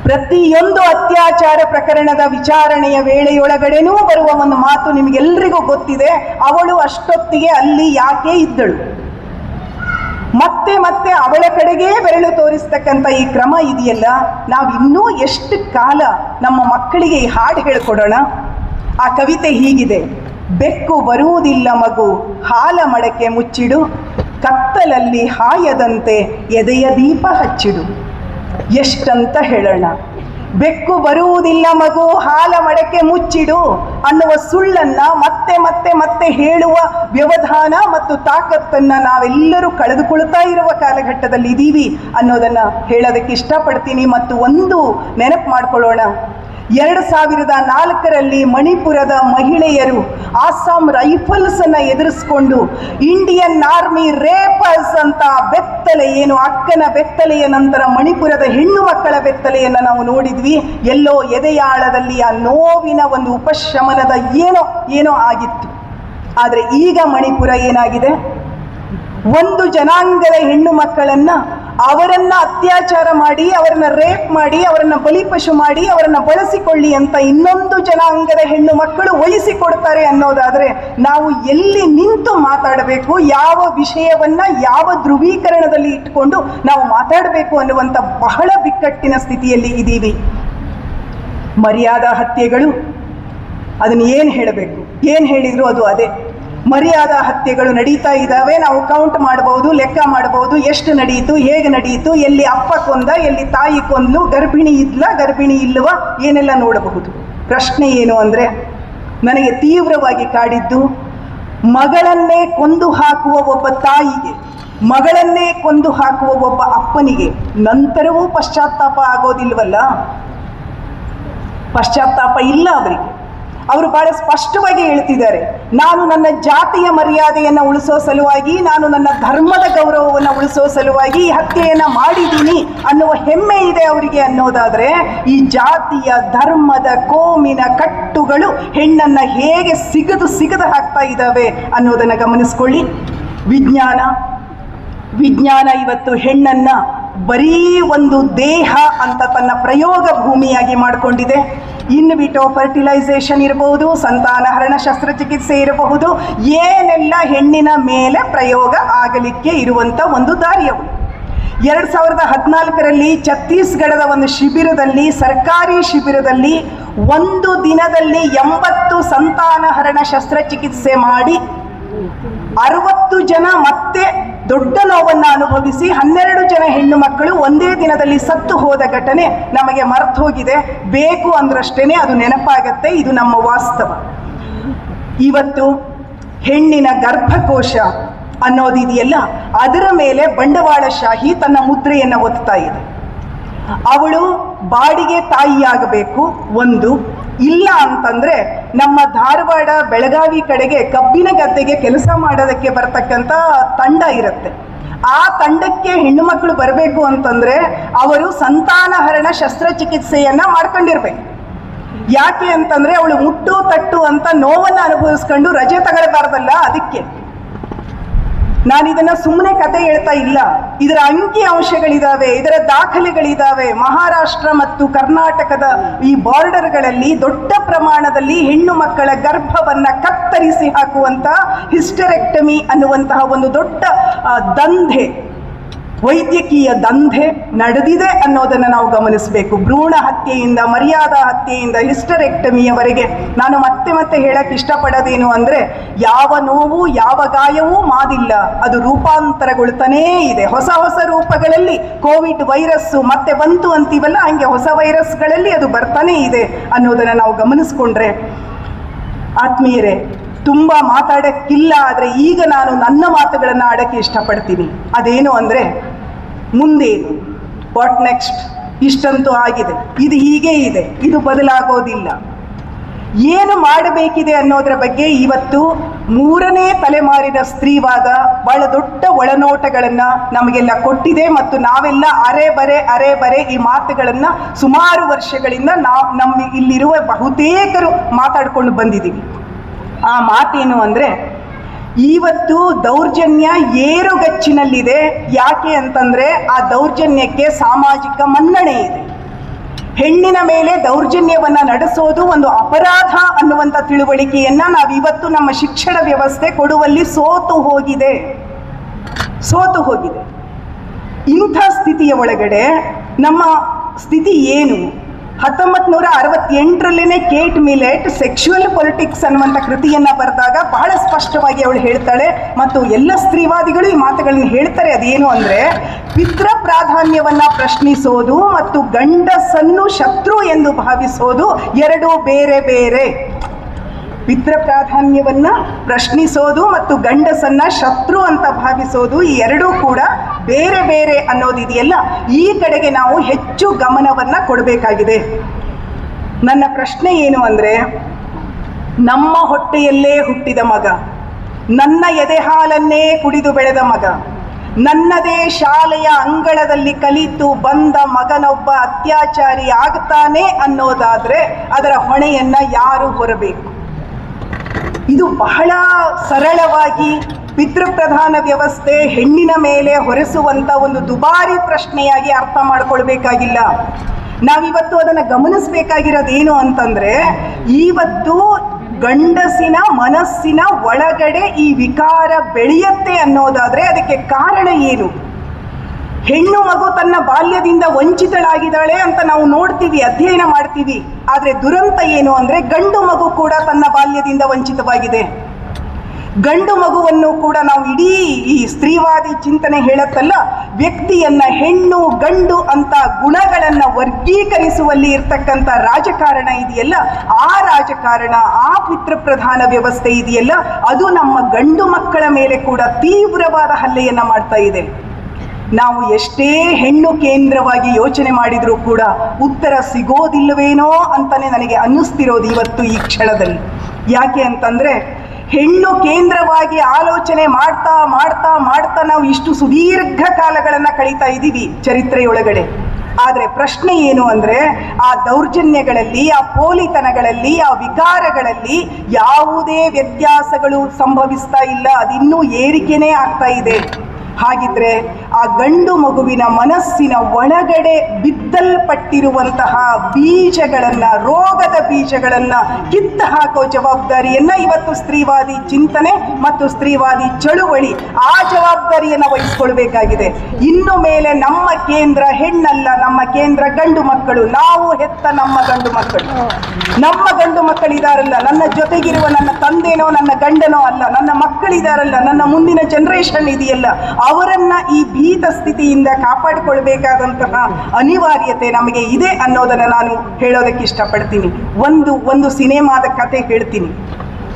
ಪ್ರತಿಯೊಂದು ಅತ್ಯಾಚಾರ ಪ್ರಕರಣದ ವಿಚಾರಣೆಯ ವೇಳೆಯೊಳಗಡೆನೂ ಬರುವ ಒಂದು ಮಾತು ನಿಮಗೆಲ್ಲರಿಗೂ ಗೊತ್ತಿದೆ, ಅವಳು ಅಷ್ಟೊತ್ತಿಗೆ ಅಲ್ಲಿ ಯಾಕೆ ಇದ್ದಳು. ಮತ್ತೆ ಮತ್ತೆ ಅವಳ ಕಡೆಗೇ ಬೆರಳು ತೋರಿಸ್ತಕ್ಕಂಥ ಈ ಕ್ರಮ ಇದೆಯಲ್ಲ, ನಾವಿನ್ನೂ ಎಷ್ಟು ಕಾಲ ನಮ್ಮ ಮಕ್ಕಳಿಗೆ ಈ ಹಾಡು ಹೇಳ್ಕೊಡೋಣ. ಆ ಕವಿತೆ ಹೀಗಿದೆ: ಬೆಕ್ಕು ಬರುವುದಿಲ್ಲ ಮಗು, ಹಾಲ ಮಡಕೆ ಮುಚ್ಚಿಡು, ಕತ್ತಲಲ್ಲಿ ಹಾಯದಂತೆ ಎದೆಯ ದೀಪ ಹಚ್ಚಿಡು. ಎಷ್ಟಂತ ಹೇಳೋಣ. ಬೆಕ್ಕು ಬರುವುದಿಲ್ಲ ಮಗು, ಹಾಲ ಮಡಕೆ ಮುಚ್ಚಿಡು ಅನ್ನುವ ಸುಳ್ಳನ್ನು ಮತ್ತೆ ಮತ್ತೆ ಮತ್ತೆ ಹೇಳುವ ವ್ಯವಧಾನ ಮತ್ತು ತಾಕತ್ತನ್ನು ನಾವೆಲ್ಲರೂ ಕಳೆದುಕೊಳ್ತಾ ಇರುವ ಕಾಲಘಟ್ಟದಲ್ಲಿ ಇದ್ದೀವಿ ಅನ್ನೋದನ್ನು ಹೇಳೋದಕ್ಕೆ ಇಷ್ಟಪಡ್ತೀನಿ. ಮತ್ತು ಒಂದು ನೆನಪು ಮಾಡ್ಕೊಳ್ಳೋಣ, 2004ರಲ್ಲಿ ಮಣಿಪುರದ ಮಹಿಳೆಯರು ಆಸಾಂ ರೈಫಲ್ಸ್ ಅನ್ನು ಎದುರಿಸಿಕೊಂಡು ಇಂಡಿಯನ್ ಆರ್ಮಿ ರೇಪರ್ಸ್ ಅಂತ ಬೆತ್ತಲೆ, ಏನು ಅಕ್ಕನ ಬೆತ್ತಲೆಯ ನಂತರ ಮಣಿಪುರದ ಹೆಣ್ಣು ಮಕ್ಕಳ ಬೆತ್ತಲೆಯನ್ನು ನಾವು ನೋಡಿದ್ವಿ. ಎಲ್ಲೋ ಎದೆಯಾಳದಲ್ಲಿ ಆ ನೋವಿನ ಒಂದು ಉಪಶಮನದ ಏನೋ ಆಗಿತ್ತು. ಆದರೆ ಈಗ ಮಣಿಪುರ ಏನಾಗಿದೆ, ಒಂದು ಜನಾಂಗದ ಹೆಣ್ಣು ಮಕ್ಕಳನ್ನ ಅವರನ್ನ ಅತ್ಯಾಚಾರ ಮಾಡಿ, ಅವರನ್ನ ರೇಪ್ ಮಾಡಿ, ಅವರನ್ನ ಬಲಿಪಶು ಮಾಡಿ, ಅವರನ್ನ ಬಳಸಿಕೊಳ್ಳಿ ಅಂತ ಇನ್ನೊಂದು ಜನಾಂಗದ ಹೆಣ್ಣು ಮಕ್ಕಳು ವಹಿಸಿಕೊಡ್ತಾರೆ ಅನ್ನೋದಾದರೆ ನಾವು ಎಲ್ಲಿ ನಿಂತು ಮಾತಾಡಬೇಕು, ಯಾವ ವಿಷಯವನ್ನ ಯಾವ ಧ್ರುವೀಕರಣದಲ್ಲಿ ಇಟ್ಟುಕೊಂಡು ನಾವು ಮಾತಾಡಬೇಕು ಅನ್ನುವಂಥ ಬಹಳ ಬಿಕ್ಕಟ್ಟಿನ ಸ್ಥಿತಿಯಲ್ಲಿ ಇದ್ದೀವಿ. ಮರ್ಯಾದಾ ಹತ್ಯೆಗಳು, ಅದನ್ನು ಏನು ಹೇಳಬೇಕು, ಏನು ಹೇಳಿದ್ರು ಅದು ಅದೇ. ಮರ್ಯಾದಾ ಹತ್ಯೆಗಳು ನಡೀತಾ ಇದ್ದಾವೆ. ನಾವು ಕೌಂಟ್ ಮಾಡಬಹುದು, ಲೆಕ್ಕ ಮಾಡಬಹುದು, ಎಷ್ಟು ನಡೆಯಿತು, ಹೇಗೆ ನಡೆಯಿತು, ಎಲ್ಲಿ ಅಪ್ಪ ಕೊಂದ, ಎಲ್ಲಿ ತಾಯಿ ಕೊಂದ್ಲು, ಗರ್ಭಿಣಿ ಇದ್ಲ, ಗರ್ಭಿಣಿ ಇಲ್ಲವ, ಏನೆಲ್ಲ ನೋಡಬಹುದು. ಪ್ರಶ್ನೆ ಏನು ಅಂದರೆ, ನನಗೆ ತೀವ್ರವಾಗಿ ಕಾಡಿದ್ದು, ಮಗಳನ್ನೇ ಕೊಂದು ಹಾಕುವ ಒಬ್ಬ ತಾಯಿಗೆ, ಮಗಳನ್ನೇ ಕೊಂದು ಹಾಕುವ ಒಬ್ಬ ಅಪ್ಪನಿಗೆ ನಂತರವೂ ಪಶ್ಚಾತ್ತಾಪ ಆಗೋದಿಲ್ವಲ್ಲ. ಪಶ್ಚಾತ್ತಾಪ ಇಲ್ಲ ಅವರಿಗೆ. ಅವರು ಬಹಳ ಸ್ಪಷ್ಟವಾಗಿ ಹೇಳ್ತಿದ್ದಾರೆ, ನಾನು ನನ್ನ ಜಾತಿಯ ಮರ್ಯಾದೆಯನ್ನು ಉಳಿಸೋ ಸಲುವಾಗಿ, ನಾನು ನನ್ನ ಧರ್ಮದ ಗೌರವವನ್ನು ಉಳಿಸೋ ಸಲುವಾಗಿ ಈ ಹತ್ಯೆಯನ್ನು ಮಾಡಿದ್ದೀನಿ ಅನ್ನುವ ಹೆಮ್ಮೆ ಇದೆ ಅವರಿಗೆ ಅನ್ನೋದಾದರೆ, ಈ ಜಾತಿಯ ಧರ್ಮದ ಕೋಮಿನ ಕಟ್ಟುಗಳು ಹೆಣ್ಣನ್ನು ಹೇಗೆ ಸಿಗದು ಹಾಕ್ತಾ ಇದ್ದಾವೆ ಅನ್ನೋದನ್ನು ಗಮನಿಸ್ಕೊಳ್ಳಿ. ವಿಜ್ಞಾನ ಇವತ್ತು ಹೆಣ್ಣನ್ನು ಬರೀ ಒಂದು ದೇಹ ಅಂತ ತನ್ನ ಪ್ರಯೋಗ ಭೂಮಿಯಾಗಿ ಮಾಡಿಕೊಂಡಿದೆ. ಇನ್ ವಿಟೋ ಫರ್ಟಿಲೈಸೇಷನ್ ಇರಬಹುದು, ಸಂತಾನಹರಣ ಶಸ್ತ್ರಚಿಕಿತ್ಸೆ ಇರಬಹುದು, ಏನೆಲ್ಲ ಹೆಣ್ಣಿನ ಮೇಲೆ ಪ್ರಯೋಗ ಆಗಲಿಕ್ಕೆ ಇರುವಂಥ ಒಂದು ದಾರಿಯವು. 2014ರಲ್ಲಿ ಛತ್ತೀಸ್ಗಢದ ಒಂದು ಶಿಬಿರದಲ್ಲಿ, ಸರ್ಕಾರಿ ಶಿಬಿರದಲ್ಲಿ, ಒಂದು ದಿನದಲ್ಲಿ 80 ಸಂತಾನಹರಣ ಶಸ್ತ್ರಚಿಕಿತ್ಸೆ ಮಾಡಿ 60 ಜನ ಮತ್ತೆ ದೊಡ್ಡ ನೋವನ್ನು ಅನುಭವಿಸಿ 12 ಜನ ಹೆಣ್ಣು ಮಕ್ಕಳು ಒಂದೇ ದಿನದಲ್ಲಿ ಸತ್ತು ಹೋದ ಘಟನೆ ನಮಗೆ ಮರೆತು ಹೋಗಿದೆ. ಬೇಕು ಅಂದ್ರಷ್ಟೇ ಅದು ನೆನಪಾಗತ್ತೆ. ಇದು ನಮ್ಮ ವಾಸ್ತವ. ಇವತ್ತು ಹೆಣ್ಣಿನ ಗರ್ಭಕೋಶ ಅನ್ನೋದಿದೆಯಲ್ಲ, ಅದರ ಮೇಲೆ ಬಂಡವಾಳಶಾಹಿ ತನ್ನ ಮುದ್ರೆಯನ್ನು ಒತ್ತಾ ಇದೆ. ಅವಳು ಬಾಡಿಗೆ ತಾಯಿಯಾಗಬೇಕು ಒಂದು, ಇಲ್ಲ ಅಂತಂದರೆ ನಮ್ಮ ಧಾರವಾಡ ಬೆಳಗಾವಿ ಕಡೆಗೆ ಕಬ್ಬಿನ ಗದ್ದೆಗೆ ಕೆಲಸ ಮಾಡೋದಕ್ಕೆ ಬರ್ತಕ್ಕಂಥ ತಂಡ ಇರುತ್ತೆ. ಆ ತಂಡಕ್ಕೆ ಹೆಣ್ಣು ಮಕ್ಕಳು ಬರಬೇಕು ಅಂತಂದರೆ ಅವರು ಸಂತಾನಹರಣ ಶಸ್ತ್ರಚಿಕಿತ್ಸೆಯನ್ನು ಮಾಡ್ಕೊಂಡಿರ್ಬೇಕು. ಯಾಕೆ ಅಂತಂದರೆ ಅವಳು ಮುಟ್ಟು ತಟ್ಟು ಅಂತ ನೋವನ್ನು ಅನುಭವಿಸ್ಕೊಂಡು ರಜೆ ತಗೊಳ್ಬಾರ್ದಲ್ಲ, ಅದಕ್ಕೆ. ನಾನಿದನ್ನು ಸುಮ್ಮನೆ ಕತೆ ಹೇಳ್ತಾ ಇಲ್ಲ, ಇದರ ಅಂಕಿ ಅಂಶಗಳಿದ್ದಾವೆ, ಇದರ ದಾಖಲೆಗಳಿದ್ದಾವೆ. ಮಹಾರಾಷ್ಟ್ರ ಮತ್ತು ಕರ್ನಾಟಕದ ಈ ಬಾರ್ಡರ್ಗಳಲ್ಲಿ ದೊಡ್ಡ ಪ್ರಮಾಣದಲ್ಲಿ ಹೆಣ್ಣು ಮಕ್ಕಳ ಗರ್ಭವನ್ನು ಕತ್ತರಿಸಿ ಹಾಕುವಂಥ ಹಿಸ್ಟೆರೆಕ್ಟಮಿ ಅನ್ನುವಂತಹ ಒಂದು ದೊಡ್ಡ ದಂಧೆ ವೈದ್ಯಕೀಯ ದಂಧೆ ನಡೆದಿದೆ ಅನ್ನೋದನ್ನು ನಾವು ಗಮನಿಸಬೇಕು. ಭ್ರೂಣ ಹತ್ಯೆಯಿಂದ, ಮರ್ಯಾದಾ ಹತ್ಯೆಯಿಂದ, ಹಿಸ್ಟರೆಕ್ಟಮಿಯವರೆಗೆ. ನಾನು ಮತ್ತೆ ಮತ್ತೆ ಹೇಳಕ್ಕೆ ಇಷ್ಟಪಡೋದೇನು ಅಂದರೆ, ಯಾವ ನೋವು ಯಾವ ಗಾಯವೂ ಮಾದಿಲ್ಲ, ಅದು ರೂಪಾಂತರಗೊಳ್ತಾನೇ ಇದೆ. ಹೊಸ ಹೊಸ ರೂಪಗಳಲ್ಲಿ ಕೋವಿಡ್ ವೈರಸ್ಸು ಮತ್ತೆ ಬಂತು ಅಂತೀವಲ್ಲ, ಹಂಗೆ ಹೊಸ ವೈರಸ್ಗಳಲ್ಲಿ ಅದು ಬರ್ತಾನೇ ಇದೆ ಅನ್ನೋದನ್ನು ನಾವು ಗಮನಿಸ್ಕೊಂಡ್ರೆ, ಆತ್ಮೀಯರೇ, ತುಂಬ ಮಾತಾಡೋಕ್ಕಿಲ್ಲ. ಆದರೆ ಈಗ ನಾನು ನನ್ನ ಮಾತುಗಳನ್ನು ಆಡೋಕ್ಕೆ ಇಷ್ಟಪಡ್ತೀನಿ. ಅದೇನು ಅಂದರೆ, ಮುಂದೇನು, ವಾಟ್ ನೆಕ್ಸ್ಟ್, ಇಷ್ಟಂತೂ ಆಗಿದೆ, ಇದು ಹೀಗೆ ಇದೆ, ಇದು ಬದಲಾಗೋದಿಲ್ಲ. ಏನು ಮಾಡಬೇಕಿದೆ ಅನ್ನೋದರ ಬಗ್ಗೆ ಇವತ್ತು 3ನೇ ತಲೆಮಾರಿನ ಸ್ತ್ರೀವಾದ ಬಹಳ ದೊಡ್ಡ ಒಳನೋಟಗಳನ್ನು ನಮಗೆಲ್ಲ ಕೊಟ್ಟಿದೆ. ಮತ್ತು ನಾವೆಲ್ಲ ಅರೆ ಬರೆ ಈ ಮಾತುಗಳನ್ನು ಸುಮಾರು ವರ್ಷಗಳಿಂದ ನಮ್ಮ ಇಲ್ಲಿರುವ ಬಹುತೇಕರು ಮಾತಾಡ್ಕೊಂಡು ಬಂದಿದ್ದೀವಿ. ಆ ಮಾತೇನು ಅಂದರೆ, ಇವತ್ತು ದೌರ್ಜನ್ಯ ಏರುಗಚ್ಚಿನಲ್ಲಿದೆ. ಯಾಕೆ ಅಂತಂದರೆ, ಆ ದೌರ್ಜನ್ಯಕ್ಕೆ ಸಾಮಾಜಿಕ ಮನ್ನಣೆ ಇದೆ. ಹೆಣ್ಣಿನ ಮೇಲೆ ದೌರ್ಜನ್ಯವನ್ನು ನಡೆಸೋದು ಒಂದು ಅಪರಾಧ ಅನ್ನುವಂಥ ತಿಳುವಳಿಕೆಯನ್ನು ನಾವಿವತ್ತು ನಮ್ಮ ಶಿಕ್ಷಣ ವ್ಯವಸ್ಥೆ ಕೊಡುವಲ್ಲಿ ಸೋತು ಹೋಗಿದೆ. ಇಂಥ ಸ್ಥಿತಿಯ ಒಳಗಡೆ ನಮ್ಮ ಸ್ಥಿತಿ ಏನು? 1968ರಲ್ಲೇ ಕೇಟ್ ಮಿಲೆಟ್ ಸೆಕ್ಶುವಲ್ ಪೊಲಿಟಿಕ್ಸ್ ಅನ್ನುವಂಥ ಕೃತಿಯನ್ನು ಬರೆದಾಗ ಬಹಳ ಸ್ಪಷ್ಟವಾಗಿ ಅವಳು ಹೇಳ್ತಾಳೆ, ಮತ್ತು ಎಲ್ಲ ಸ್ತ್ರೀವಾದಿಗಳು ಈ ಮಾತುಗಳನ್ನು ಹೇಳ್ತಾರೆ. ಅದೇನು ಅಂದರೆ, ಪಿತೃ ಪ್ರಾಧಾನ್ಯವನ್ನು ಪ್ರಶ್ನಿಸೋದು ಮತ್ತು ಗಂಡಸನ್ನು ಶತ್ರು ಎಂದು ಭಾವಿಸೋದು ಎರಡೂ ಬೇರೆ ಬೇರೆ. ಪಿತೃ ಪ್ರಾಧಾನ್ಯವನ್ನು ಪ್ರಶ್ನಿಸೋದು ಮತ್ತು ಗಂಡಸನ್ನ ಶತ್ರು ಅಂತ ಭಾವಿಸೋದು, ಈ ಎರಡೂ ಕೂಡ ಬೇರೆ ಬೇರೆ ಅನ್ನೋದಿದೆಯಲ್ಲ, ಈ ಕಡೆಗೆ ನಾವು ಹೆಚ್ಚು ಗಮನವನ್ನು ಕೊಡಬೇಕಾಗಿದೆ. ನನ್ನ ಪ್ರಶ್ನೆ ಏನು ಅಂದರೆ, ನಮ್ಮ ಹೊಟ್ಟೆಯಲ್ಲೇ ಹುಟ್ಟಿದ ಮಗ, ನನ್ನ ಎದೆ ಹಾಲನ್ನೇ ಕುಡಿದು ಬೆಳೆದ ಮಗ, ನನ್ನದೇ ಶಾಲೆಯ ಅಂಗಳದಲ್ಲಿ ಕಲಿತು ಬಂದ ಮಗನೊಬ್ಬ ಅತ್ಯಾಚಾರಿ ಆಗ್ತಾನೆ ಅನ್ನೋದಾದರೆ ಅದರ ಹೊಣೆಯನ್ನು ಯಾರು ಹೊರಬೇಕು? ಇದು ಬಹಳ ಸರಳವಾಗಿ ಪಿತೃಪ್ರಧಾನ ವ್ಯವಸ್ಥೆ ಹೆಣ್ಣಿನ ಮೇಲೆ ಹೊರಿಸುವಂಥ ಒಂದು ದುಬಾರಿ ಪ್ರಶ್ನೆಯಾಗಿ ಅರ್ಥ ಮಾಡ್ಕೊಳ್ಬೇಕಾಗಿಲ್ಲ. ನಾವಿವತ್ತು ಅದನ್ನು ಗಮನಿಸಬೇಕಾಗಿರೋದೇನು ಅಂತಂದರೆ, ಇವತ್ತು ಗಂಡಸಿನ ಮನಸ್ಸಿನ ಒಳಗಡೆ ಈ ವಿಕಾರ ಬೆಳೆಯುತ್ತೆ ಅನ್ನೋದಾದರೆ ಅದಕ್ಕೆ ಕಾರಣ ಏನು? ಹೆಣ್ಣು ಮಗು ತನ್ನ ಬಾಲ್ಯದಿಂದ ವಂಚಿತಳಾಗಿದ್ದಾಳೆ ಅಂತ ನಾವು ನೋಡ್ತೀವಿ, ಅಧ್ಯಯನ ಮಾಡ್ತೀವಿ. ಆದರೆ ದುರಂತ ಏನು ಅಂದರೆ, ಗಂಡು ಮಗು ಕೂಡ ತನ್ನ ಬಾಲ್ಯದಿಂದ ವಂಚಿತವಾಗಿದೆ. ಗಂಡು ಮಗುವನ್ನು ಕೂಡ ನಾವು ಇಡೀ ಈ ಸ್ತ್ರೀವಾದಿ ಚಿಂತನೆ ಹೇಳತ್ತಲ್ಲ, ವ್ಯಕ್ತಿಯನ್ನ ಹೆಣ್ಣು ಗಂಡು ಅಂತ ಗುಣಗಳನ್ನು ವರ್ಗೀಕರಿಸುವಲ್ಲಿ ಇರ್ತಕ್ಕಂಥ ರಾಜಕಾರಣ ಇದೆಯಲ್ಲ, ಆ ರಾಜಕಾರಣ, ಆ ಪಿತೃಪ್ರಧಾನ ವ್ಯವಸ್ಥೆ ಇದೆಯಲ್ಲ, ಅದು ನಮ್ಮ ಗಂಡು ಮಕ್ಕಳ ಮೇಲೆ ಕೂಡ ತೀವ್ರವಾದ ಹಲ್ಲೆಯನ್ನು ಮಾಡ್ತಾ ಇದೆ. ನಾವು ಎಷ್ಟೇ ಹೆಣ್ಣು ಕೇಂದ್ರವಾಗಿ ಯೋಚನೆ ಮಾಡಿದರೂ ಕೂಡ ಉತ್ತರ ಸಿಗೋದಿಲ್ಲವೇನೋ ಅಂತಲೇ ನನಗೆ ಅನ್ನಿಸ್ತಿರೋದು ಇವತ್ತು ಈ ಕ್ಷಣದಲ್ಲಿ. ಯಾಕೆ ಅಂತಂದರೆ, ಹೆಣ್ಣು ಕೇಂದ್ರವಾಗಿ ಆಲೋಚನೆ ಮಾಡ್ತಾ ಮಾಡ್ತಾ ಮಾಡ್ತಾ ನಾವು ಇಷ್ಟು ಸುದೀರ್ಘ ಕಾಲಗಳನ್ನು ಕಳೀತಾ ಇದ್ದೀವಿ ಚರಿತ್ರೆಯೊಳಗಡೆ. ಆದರೆ ಪ್ರಶ್ನೆ ಏನು ಅಂದರೆ, ಆ ದೌರ್ಜನ್ಯಗಳಲ್ಲಿ, ಆ ಪೋಲಿತನಗಳಲ್ಲಿ, ಆ ವಿಕಾರಗಳಲ್ಲಿ ಯಾವುದೇ ವ್ಯತ್ಯಾಸಗಳು ಸಂಭವಿಸ್ತಾ ಇಲ್ಲ, ಅದಿನ್ನೂ ಏರಿಕೆನೇ ಆಗ್ತಾ ಇದೆ. ಹಾಗಿದ್ರೆ ಆ ಗಂಡು ಮಗುವಿನ ಮನಸ್ಸಿನ ಒಳಗಡೆ ಬಿತ್ತಲ್ಪಟ್ಟಿರುವಂತಹ ಬೀಜಗಳನ್ನು, ರೋಗದ ಬೀಜಗಳನ್ನು ಕಿತ್ತು ಹಾಕೋ ಜವಾಬ್ದಾರಿಯನ್ನು ಇವತ್ತು ಸ್ತ್ರೀವಾದಿ ಚಿಂತನೆ ಮತ್ತು ಸ್ತ್ರೀವಾದಿ ಚಳುವಳಿ ಆ ಜವಾಬ್ದಾರಿಯನ್ನು ವಹಿಸ್ಕೊಳ್ಬೇಕಾಗಿದೆ. ಇನ್ನು ಮೇಲೆ ನಮ್ಮ ಕೇಂದ್ರ ಹೆಣ್ಣಲ್ಲ, ನಮ್ಮ ಕೇಂದ್ರ ಗಂಡು ಮಕ್ಕಳು. ನಾವು ಹೆತ್ತ ನಮ್ಮ ಗಂಡು ಮಕ್ಕಳು. ನಮ್ಮ ಗಂಡು ಮಕ್ಕಳಿದಾರಲ್ಲ, ನನ್ನ ಜೊತೆಗಿರುವ ನನ್ನ ತಂದೆನೋ ನನ್ನ ಗಂಡನೋ ಅಲ್ಲ, ನನ್ನ ಮಕ್ಕಳಿದಾರಲ್ಲ, ನನ್ನ ಮುಂದಿನ ಜನರೇಷನ್ ಇದೆಯಲ್ಲ, ಅವರನ್ನ ಈ ಭೀತ ಸ್ಥಿತಿಯಿಂದ ಕಾಪಾಡಿಕೊಳ್ಬೇಕಾದಂತಹ ಅನಿವಾರ್ಯತೆ ನಮಗೆ ಇದೆ ಅನ್ನೋದನ್ನು ನಾನು ಹೇಳೋದಕ್ಕೆ ಇಷ್ಟಪಡ್ತೀನಿ. ಒಂದು ಸಿನಿಮಾದ ಕತೆ ಹೇಳ್ತೀನಿ.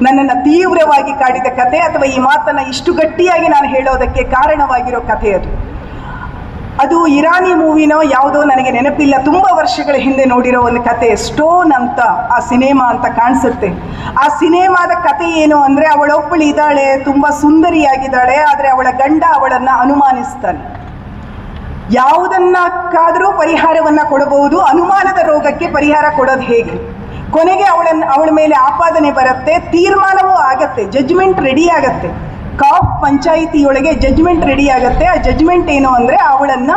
ನನ್ನನ್ನು ತೀವ್ರವಾಗಿ ಕಾಡಿದ ಕತೆ, ಅಥವಾ ಈ ಮಾತನ್ನು ಇಷ್ಟು ಗಟ್ಟಿಯಾಗಿ ನಾನು ಹೇಳೋದಕ್ಕೆ ಕಾರಣವಾಗಿರೋ ಕತೆ ಅದು ಇರಾನಿ ಮೂವಿನೋ ಯಾವುದೋ ನನಗೆ ನೆನಪಿಲ್ಲ. ತುಂಬ ವರ್ಷಗಳ ಹಿಂದೆ ನೋಡಿರೋ ಒಂದು ಕತೆ, ಸ್ಟೋನ್ ಅಂತ ಆ ಸಿನಿಮಾ ಅಂತ ಕಾಣಿಸುತ್ತೆ. ಆ ಸಿನಿಮಾದ ಕತೆ ಏನು ಅಂದರೆ, ಅವಳೊಬ್ಬಳು ಇದ್ದಾಳೆ, ತುಂಬ ಸುಂದರಿಯಾಗಿದ್ದಾಳೆ, ಆದರೆ ಅವಳ ಗಂಡ ಅವಳನ್ನು ಅನುಮಾನಿಸ್ತಾನೆ. ಯಾವುದನ್ನಕ್ಕಾದರೂ ಪರಿಹಾರವನ್ನು ಕೊಡಬಹುದು, ಅನುಮಾನದ ರೋಗಕ್ಕೆ ಪರಿಹಾರ ಕೊಡೋದು ಹೇಗೆ? ಕೊನೆಗೆ ಅವಳ ಮೇಲೆ ಆಪಾದನೆ ಬರುತ್ತೆ, ತೀರ್ಮಾನವೂ ಆಗತ್ತೆ, ಜಡ್ಜ್ಮೆಂಟ್ ರೆಡಿ ಆಗತ್ತೆ. ಕಾಫ್ ಪಂಚಾಯಿತಿಯೊಳಗೆ ಜಡ್ಜ್ಮೆಂಟ್ ರೆಡಿ ಆಗುತ್ತೆ. ಆ ಜಡ್ಜ್ಮೆಂಟ್ ಏನು ಅಂದರೆ, ಅವಳನ್ನು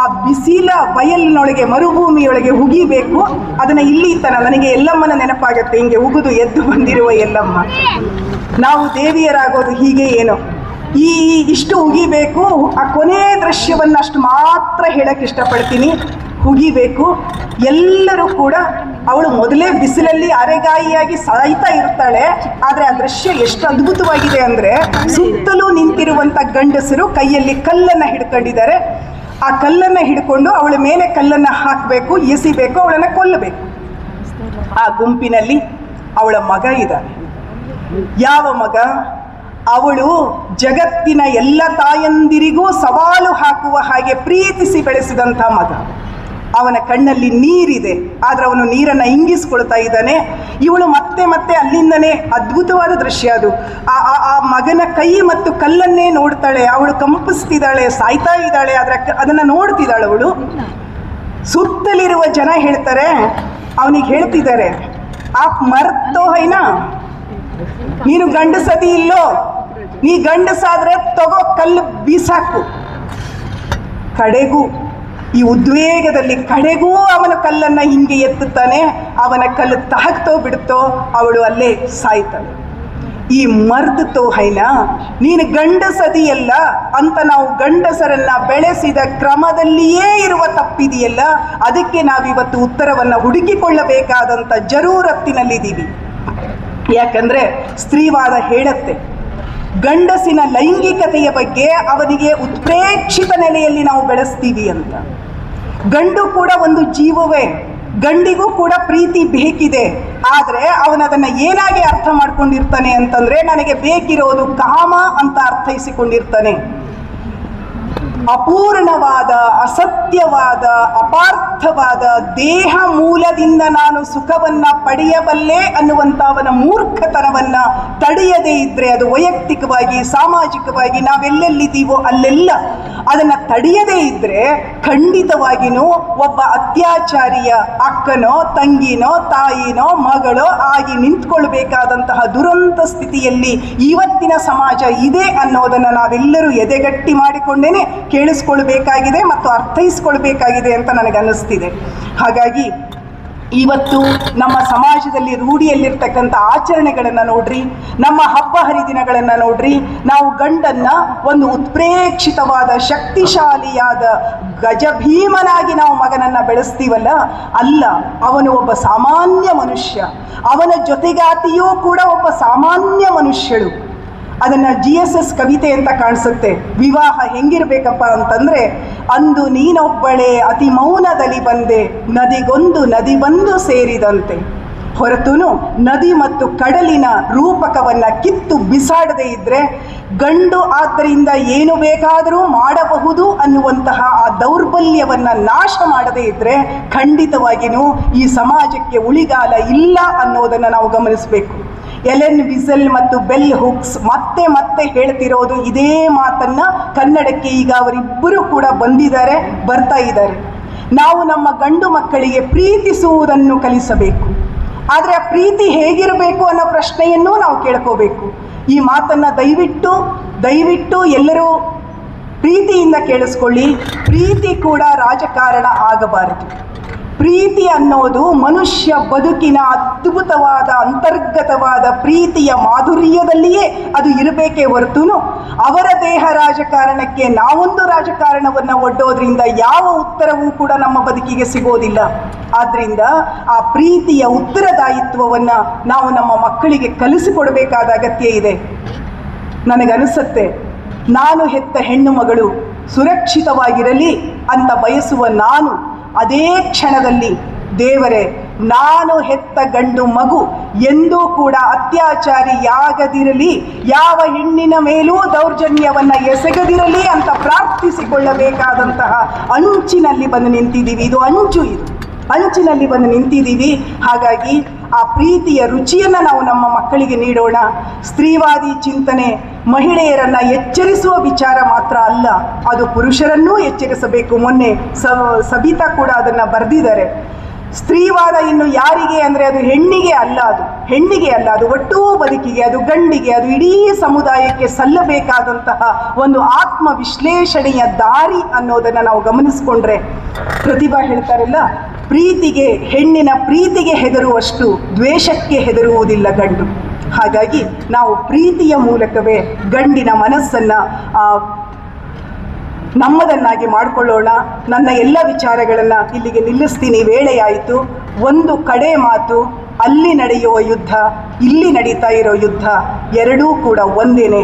ಆ ಬಿಸಿಲ ಬಯಲಿನೊಳಗೆ, ಮರುಭೂಮಿಯೊಳಗೆ ಹುಗಿಬೇಕು. ಅದನ್ನು ಇಲ್ಲಿ ನನಗೆ ಎಲ್ಲಮ್ಮನ ನೆನಪಾಗತ್ತೆ, ಹಿಂಗೆ ಉಗಿದು ಎದ್ದು ಬಂದಿರುವ ಎಲ್ಲಮ್ಮ. ನಾವು ದೇವಿಯರಾಗೋದು ಹೀಗೆ ಏನೋ. ಇಷ್ಟು ಉಗಿಬೇಕು. ಆ ಕೊನೆ ದೃಶ್ಯವನ್ನು ಅಷ್ಟು ಮಾತ್ರ ಹೇಳಕ್ಕೆ ಇಷ್ಟಪಡ್ತೀನಿ. ಹುಗಿಬೇಕು. ಎಲ್ಲರೂ ಕೂಡ ಅವಳು ಮೊದಲೇ ಬಿಸಿಲಲ್ಲಿ ಅರೆಗಾಯಿಯಾಗಿ ಸಾಯ್ತಾ ಇರ್ತಾಳೆ. ಆದರೆ ಆ ದೃಶ್ಯ ಎಷ್ಟು ಅದ್ಭುತವಾಗಿದೆ ಅಂದರೆ, ಸುತ್ತಲೂ ನಿಂತಿರುವಂಥ ಗಂಡಸರು ಕೈಯಲ್ಲಿ ಕಲ್ಲನ್ನು ಹಿಡ್ಕೊಂಡಿದ್ದಾರೆ. ಆ ಕಲ್ಲನ್ನು ಹಿಡ್ಕೊಂಡು ಅವಳ ಮೇಲೆ ಕಲ್ಲನ್ನು ಹಾಕಬೇಕು, ಎಸಿಬೇಕು, ಅವಳನ್ನು ಕೊಲ್ಲಬೇಕು. ಆ ಗುಂಪಿನಲ್ಲಿ ಅವಳ ಮಗ ಇದ್ದಾನೆ. ಯಾವ ಮಗ? ಅವಳು ಜಗತ್ತಿನ ಎಲ್ಲ ತಾಯಂದಿರಿಗೂ ಸವಾಲು ಹಾಕುವ ಹಾಗೆ ಪ್ರೀತಿಸಿ ಬೆಳೆಸಿದಂಥ ಮಗ. ಅವನ ಕಣ್ಣಲ್ಲಿ ನೀರಿದೆ, ಆದರೆ ಅವನು ನೀರನ್ನು ಇಂಗಿಸ್ಕೊಳ್ತಾ ಇದ್ದಾನೆ. ಇವಳು ಮತ್ತೆ ಮತ್ತೆ ಅಲ್ಲಿಂದನೇ, ಅದ್ಭುತವಾದ ದೃಶ್ಯ ಅದು. ಆ ಮಗನ ಕೈ ಮತ್ತು ಕಲ್ಲನ್ನೇ ನೋಡ್ತಾಳೆ. ಅವಳು ಕಂಪಿಸ್ತಿದ್ದಾಳೆ, ಸಾಯ್ತಾ ಇದ್ದಾಳೆ, ಅದನ್ನು ನೋಡ್ತಿದ್ದಾಳೆ ಅವಳು. ಸುತ್ತಲಿರುವ ಜನ ಹೇಳ್ತಾರೆ, ಅವನಿಗೆ ಹೇಳ್ತಿದ್ದಾರೆ, ಆಪ್ ಮರ್ತೋ ಹೈನಾ, ನೀನು ಗಂಡಸದಿ ಇಲ್ಲೋ, ನೀ ಗಂಡಸಾದ್ರೆ ತಗೋ ಕಲ್ಲು ಬೀಸಾಕು. ಕಡೆಗೂ ಈ ಉದ್ವೇಗದಲ್ಲಿ ಕಡೆಗೂ ಅವನ ಕಲ್ಲನ್ನು ಹಿಂಗೆ ಎತ್ತುತ್ತಾನೆ. ಅವನ ಕಲ್ಲು ತಹಕ್ತೋ ಬಿಡುತ್ತೋ ಅವಳು ಅಲ್ಲೇ ಸಾಯ್ತಾಳೆ. ಈ ಮರ್ದತೋ ಹೈನಾ, ನೀನು ಗಂಡಸದಿಯಲ್ಲ ಅಂತ ನಾವು ಗಂಡಸರನ್ನ ಬೆಳೆಸಿದ ಕ್ರಮದಲ್ಲಿಯೇ ಇರುವ ತಪ್ಪಿದೆಯಲ್ಲ, ಅದಕ್ಕೆ ನಾವಿವತ್ತು ಉತ್ತರವನ್ನು ಹುಡುಕಿಕೊಳ್ಳಬೇಕಾದಂಥ ಜರೂರತ್ತಿನಲ್ಲಿದ್ದೀವಿ. ಯಾಕಂದರೆ ಸ್ತ್ರೀವಾದ ಹೇಳುತ್ತೆ, ಗಂಡಸಿನ ಲೈಂಗಿಕತೆಯ ಬಗ್ಗೆ ಅವನಿಗೆ ಉತ್ಪ್ರೇಕ್ಷಿತ ನೆಲೆಯಲ್ಲಿ ನಾವು ಬೆಳೆಸ್ತೀವಿ ಅಂತ. ಗಂಡು ಕೂಡ ಒಂದು ಜೀವವೇ, ಗಂಡಿಗೂ ಕೂಡ ಪ್ರೀತಿ ಬೇಕಿದೆ. ಆದರೆ ಅವನದನ್ನು ಏನಾಗಿ ಅರ್ಥ ಮಾಡ್ಕೊಂಡಿರ್ತಾನೆ ಅಂತಂದರೆ, ನನಗೆ ಬೇಕಿರೋದು ಕಾಮ ಅಂತ ಅರ್ಥೈಸಿಕೊಂಡಿರ್ತಾನೆ. ಅಪೂರ್ಣವಾದ, ಅಸತ್ಯವಾದ, ಅಪಾರ್ಥವಾದ ದೇಹ ಮೂಲದಿಂದ ನಾನು ಸುಖವನ್ನು ಪಡೆಯಬಲ್ಲೆ ಅನ್ನುವಂಥ ಅವನ ಮೂರ್ಖತನವನ್ನು ತಡೆಯದೇ ಇದ್ದರೆ, ಅದು ವೈಯಕ್ತಿಕವಾಗಿ, ಸಾಮಾಜಿಕವಾಗಿ ನಾವೆಲ್ಲೆಲ್ಲಿದ್ದೀವೋ ಅಲ್ಲೆಲ್ಲ ಅದನ್ನು ತಡೆಯದೇ ಇದ್ದರೆ, ಖಂಡಿತವಾಗಿಯೂ ಒಬ್ಬ ಅತ್ಯಾಚಾರಿಯ ಅಕ್ಕನೋ, ತಂಗಿನೋ, ತಾಯಿನೋ, ಮಗಳೋ ಆಗಿ ನಿಂತ್ಕೊಳ್ಬೇಕಾದಂತಹ ದುರಂತ ಸ್ಥಿತಿಯಲ್ಲಿ ಇವತ್ತಿನ ಸಮಾಜ ಇದೆ ಅನ್ನೋದನ್ನು ನಾವೆಲ್ಲರೂ ಎದೆಗಟ್ಟಿ ಮಾಡಿಕೊಂಡೇನೆ ಕೇಳಿಸ್ಕೊಳ್ಬೇಕಾಗಿದೆ ಮತ್ತು ಅರ್ಥೈಸ್ಕೊಳ್ಬೇಕಾಗಿದೆ ಅಂತ ನನಗನ್ನಿಸ್ತಿದೆ. ಹಾಗಾಗಿ ಇವತ್ತು ನಮ್ಮ ಸಮಾಜದಲ್ಲಿ ರೂಢಿಯಲ್ಲಿರ್ತಕ್ಕಂಥ ಆಚರಣೆಗಳನ್ನು ನೋಡ್ರಿ, ನಮ್ಮ ಹಬ್ಬ ಹರಿದಿನಗಳನ್ನು ನೋಡ್ರಿ. ನಾವು ಗಂಡನ್ನು ಒಂದು ಉತ್ಪ್ರೇಕ್ಷಿತವಾದ, ಶಕ್ತಿಶಾಲಿಯಾದ ಗಜಭೀಮನಾಗಿ ನಾವು ಮಗನನ್ನು ಬೆಳೆಸ್ತೀವಲ್ಲ, ಅಲ್ಲ, ಅವನು ಒಬ್ಬ ಸಾಮಾನ್ಯ ಮನುಷ್ಯ. ಅವನ ಜೊತೆಗಾತಿಯೂ ಕೂಡ ಒಬ್ಬ ಸಾಮಾನ್ಯ ಮನುಷ್ಯಳು. ಅದನ್ನು GSS ಕವಿತೆ ಅಂತ ಕಾಣಿಸುತ್ತೆ. ವಿವಾಹ ಹೆಂಗಿರ್ಬೇಕಪ್ಪ ಅಂತಂದರೆ, ಅಂದು ನೀನೊಬ್ಬಳೇ ಅತಿ ಮೌನದಲ್ಲಿ ಬಂದೆ, ನದಿಗೊಂದು ನದಿ ಬಂದು ಸೇರಿದಂತೆ. ಹೊರತುನು ನದಿ ಮತ್ತು ಕಡಲಿನ ರೂಪಕವನ್ನು ಕಿತ್ತು ಬಿಸಾಡದೇ ಇದ್ದರೆ, ಗಂಡು ಆದ್ದರಿಂದ ಏನು ಬೇಕಾದರೂ ಮಾಡಬಹುದು ಅನ್ನುವಂತಹ ಆ ದೌರ್ಬಲ್ಯವನ್ನು ನಾಶ ಮಾಡದೇ ಇದ್ದರೆ, ಖಂಡಿತವಾಗಿಯೂ ಈ ಸಮಾಜಕ್ಕೆ ಉಳಿಗಾಲ ಇಲ್ಲ ಅನ್ನೋದನ್ನು ನಾವು ಗಮನಿಸಬೇಕು. ಎಲೆನ್ ವಿಸೆಲ್ ಮತ್ತು ಬೆಲ್ ಹುಕ್ಸ್ ಮತ್ತೆ ಮತ್ತೆ ಹೇಳ್ತಿರೋದು ಇದೇ ಮಾತನ್ನು. ಕನ್ನಡಕ್ಕೆ ಈಗ ಅವರಿಬ್ಬರು ಕೂಡ ಬರ್ತಾ ಇದ್ದಾರೆ. ನಾವು ನಮ್ಮ ಗಂಡು ಮಕ್ಕಳಿಗೆ ಪ್ರೀತಿಸುವುದನ್ನು ಕಲಿಸಬೇಕು. ಆದರೆ ಆ ಪ್ರೀತಿ ಹೇಗಿರಬೇಕು ಅನ್ನೋ ಪ್ರಶ್ನೆಯನ್ನೂ ನಾವು ಕೇಳ್ಕೋಬೇಕು. ಈ ಮಾತನ್ನು ದಯವಿಟ್ಟು ಎಲ್ಲರೂ ಪ್ರೀತಿಯಿಂದ ಕೇಳಿಸ್ಕೊಳ್ಳಿ. ಪ್ರೀತಿ ಕೂಡ ರಾಜಕಾರಣ ಆಗಬಾರದು. ಪ್ರೀತಿ ಅನ್ನೋದು ಮನುಷ್ಯ ಬದುಕಿನ ಅದ್ಭುತವಾದ, ಅಂತರ್ಗತವಾದ ಪ್ರೀತಿಯ ಮಾಧುರ್ಯದಲ್ಲಿಯೇ ಅದು ಇರಬೇಕೇ ಹೊರತು ಅವರ ದೇಹ ರಾಜಕಾರಣಕ್ಕೆ ನಾವೊಂದು ರಾಜಕಾರಣವನ್ನು ಒಡ್ಡೋದ್ರಿಂದ ಯಾವ ಉತ್ತರವೂ ಕೂಡ ನಮ್ಮ ಬದುಕಿಗೆ ಸಿಗೋದಿಲ್ಲ. ಆದ್ದರಿಂದ ಆ ಪ್ರೀತಿಯ ಉತ್ತರದಾಯಿತ್ವವನ್ನು ನಾವು ನಮ್ಮ ಮಕ್ಕಳಿಗೆ ಕಲಿಸಿಕೊಡಬೇಕಾದ ಅಗತ್ಯ ಇದೆ. ನನಗನಿಸುತ್ತೆ, ನಾನು ಹೆತ್ತ ಹೆಣ್ಣು ಮಗಳು ಸುರಕ್ಷಿತವಾಗಿರಲಿ ಅಂತ ಬಯಸುವ ನಾನು ಅದೇ ಕ್ಷಣದಲ್ಲಿ, ದೇವರೇ, ನಾನು ಹೆತ್ತ ಗಂಡು ಮಗು ಎಂದೂ ಕೂಡ ಅತ್ಯಾಚಾರಿಯಾಗದಿರಲಿ, ಯಾವ ಹೆಣ್ಣಿನ ಮೇಲೂ ದೌರ್ಜನ್ಯವನ್ನು ಎಸಗದಿರಲಿ ಅಂತ ಪ್ರಾರ್ಥಿಸಿಕೊಳ್ಳಬೇಕಾದಂತಹ ಅಂಚಿನಲ್ಲಿ ಬಂದು ನಿಂತಿದ್ದೀವಿ. ಇದು ಅಂಚಿನಲ್ಲಿ ಬಂದು ನಿಂತಿದ್ದೀವಿ. ಹಾಗಾಗಿ ಆ ಪ್ರೀತಿಯ ರುಚಿಯನ್ನು ನಾವು ನಮ್ಮ ಮಕ್ಕಳಿಗೆ ನೀಡೋಣ. ಸ್ತ್ರೀವಾದಿ ಚಿಂತನೆ ಮಹಿಳೆಯರನ್ನು ಎಚ್ಚರಿಸುವ ವಿಚಾರ ಮಾತ್ರ ಅಲ್ಲ, ಅದು ಪುರುಷರನ್ನೂ ಎಚ್ಚರಿಸಬೇಕು. ಮೊನ್ನೆ ಸಬಿತಾ ಕೂಡ ಅದನ್ನು ಬರೆದಿದ್ದಾರೆ. ಸ್ತ್ರೀವಾದ ಇನ್ನು ಯಾರಿಗೆ ಅಂದರೆ ಅದು ಹೆಣ್ಣಿಗೆ ಅಲ್ಲ, ಅದು ಒಟ್ಟೂ ಬದುಕಿಗೆ, ಅದು ಗಂಡಿಗೆ, ಅದು ಇಡೀ ಸಮುದಾಯಕ್ಕೆ ಸಲ್ಲಬೇಕಾದಂತಹ ಒಂದು ಆತ್ಮ ವಿಶ್ಲೇಷಣೆಯ ದಾರಿ ಅನ್ನೋದನ್ನು ನಾವು ಗಮನಿಸ್ಕೊಂಡ್ರೆ, ಪ್ರತಿಭಾ ಹೇಳ್ತಾರಲ್ಲ, ಪ್ರೀತಿಗೆ, ಹೆಣ್ಣಿನ ಪ್ರೀತಿಗೆ ಹೆದರುವಷ್ಟು ದ್ವೇಷಕ್ಕೆ ಹೆದರುವುದಿಲ್ಲ ಗಂಡು. ಹಾಗಾಗಿ ನಾವು ಪ್ರೀತಿಯ ಮೂಲಕವೇ ಗಂಡಿನ ಮನಸ್ಸನ್ನು ನಮ್ಮದನ್ನಾಗಿ ಮಾಡಿಕೊಳ್ಳೋಣ. ನನ್ನ ಎಲ್ಲ ವಿಚಾರಗಳನ್ನು ಇಲ್ಲಿಗೆ ನಿಲ್ಲಿಸ್ತೀನಿ, ವೇಳೆಯಾಯಿತು. ಒಂದು ಕಡೆ ಮಾತು, ಅಲ್ಲಿ ನಡೆಯುವ ಯುದ್ಧ, ಇಲ್ಲಿ ನಡೀತಾ ಇರೋ ಯುದ್ಧ ಎರಡೂ ಕೂಡ ಒಂದೇನೆ.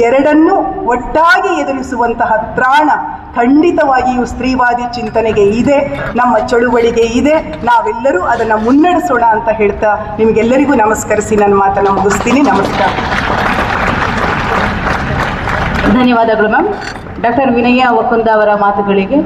ಎರಡನ್ನೂ ಒಟ್ಟಾಗಿ ಎದುರಿಸುವಂತಹ ತ್ರಾಣ ಖಂಡಿತವಾಗಿಯೂ ಸ್ತ್ರೀವಾದಿ ಚಿಂತನೆಗೆ ಇದೆ, ನಮ್ಮ ಚಳುವಳಿಗೆ ಇದೆ. ನಾವೆಲ್ಲರೂ ಅದನ್ನು ಮುನ್ನಡೆಸೋಣ ಅಂತ ಹೇಳ್ತಾ ನಿಮಗೆಲ್ಲರಿಗೂ ನಮಸ್ಕರಿಸಿ ನನ್ನ ಮಾತನ್ನು ಮುಗಿಸ್ತೀನಿ. ನಮಸ್ಕಾರ. ಧನ್ಯವಾದಗಳು ಮ್ಯಾಮ್. ಡಾಕ್ಟರ್ ವಿನಯ ವಕುಂದ ಅವರ ಮಾತುಗಳಿಗೆ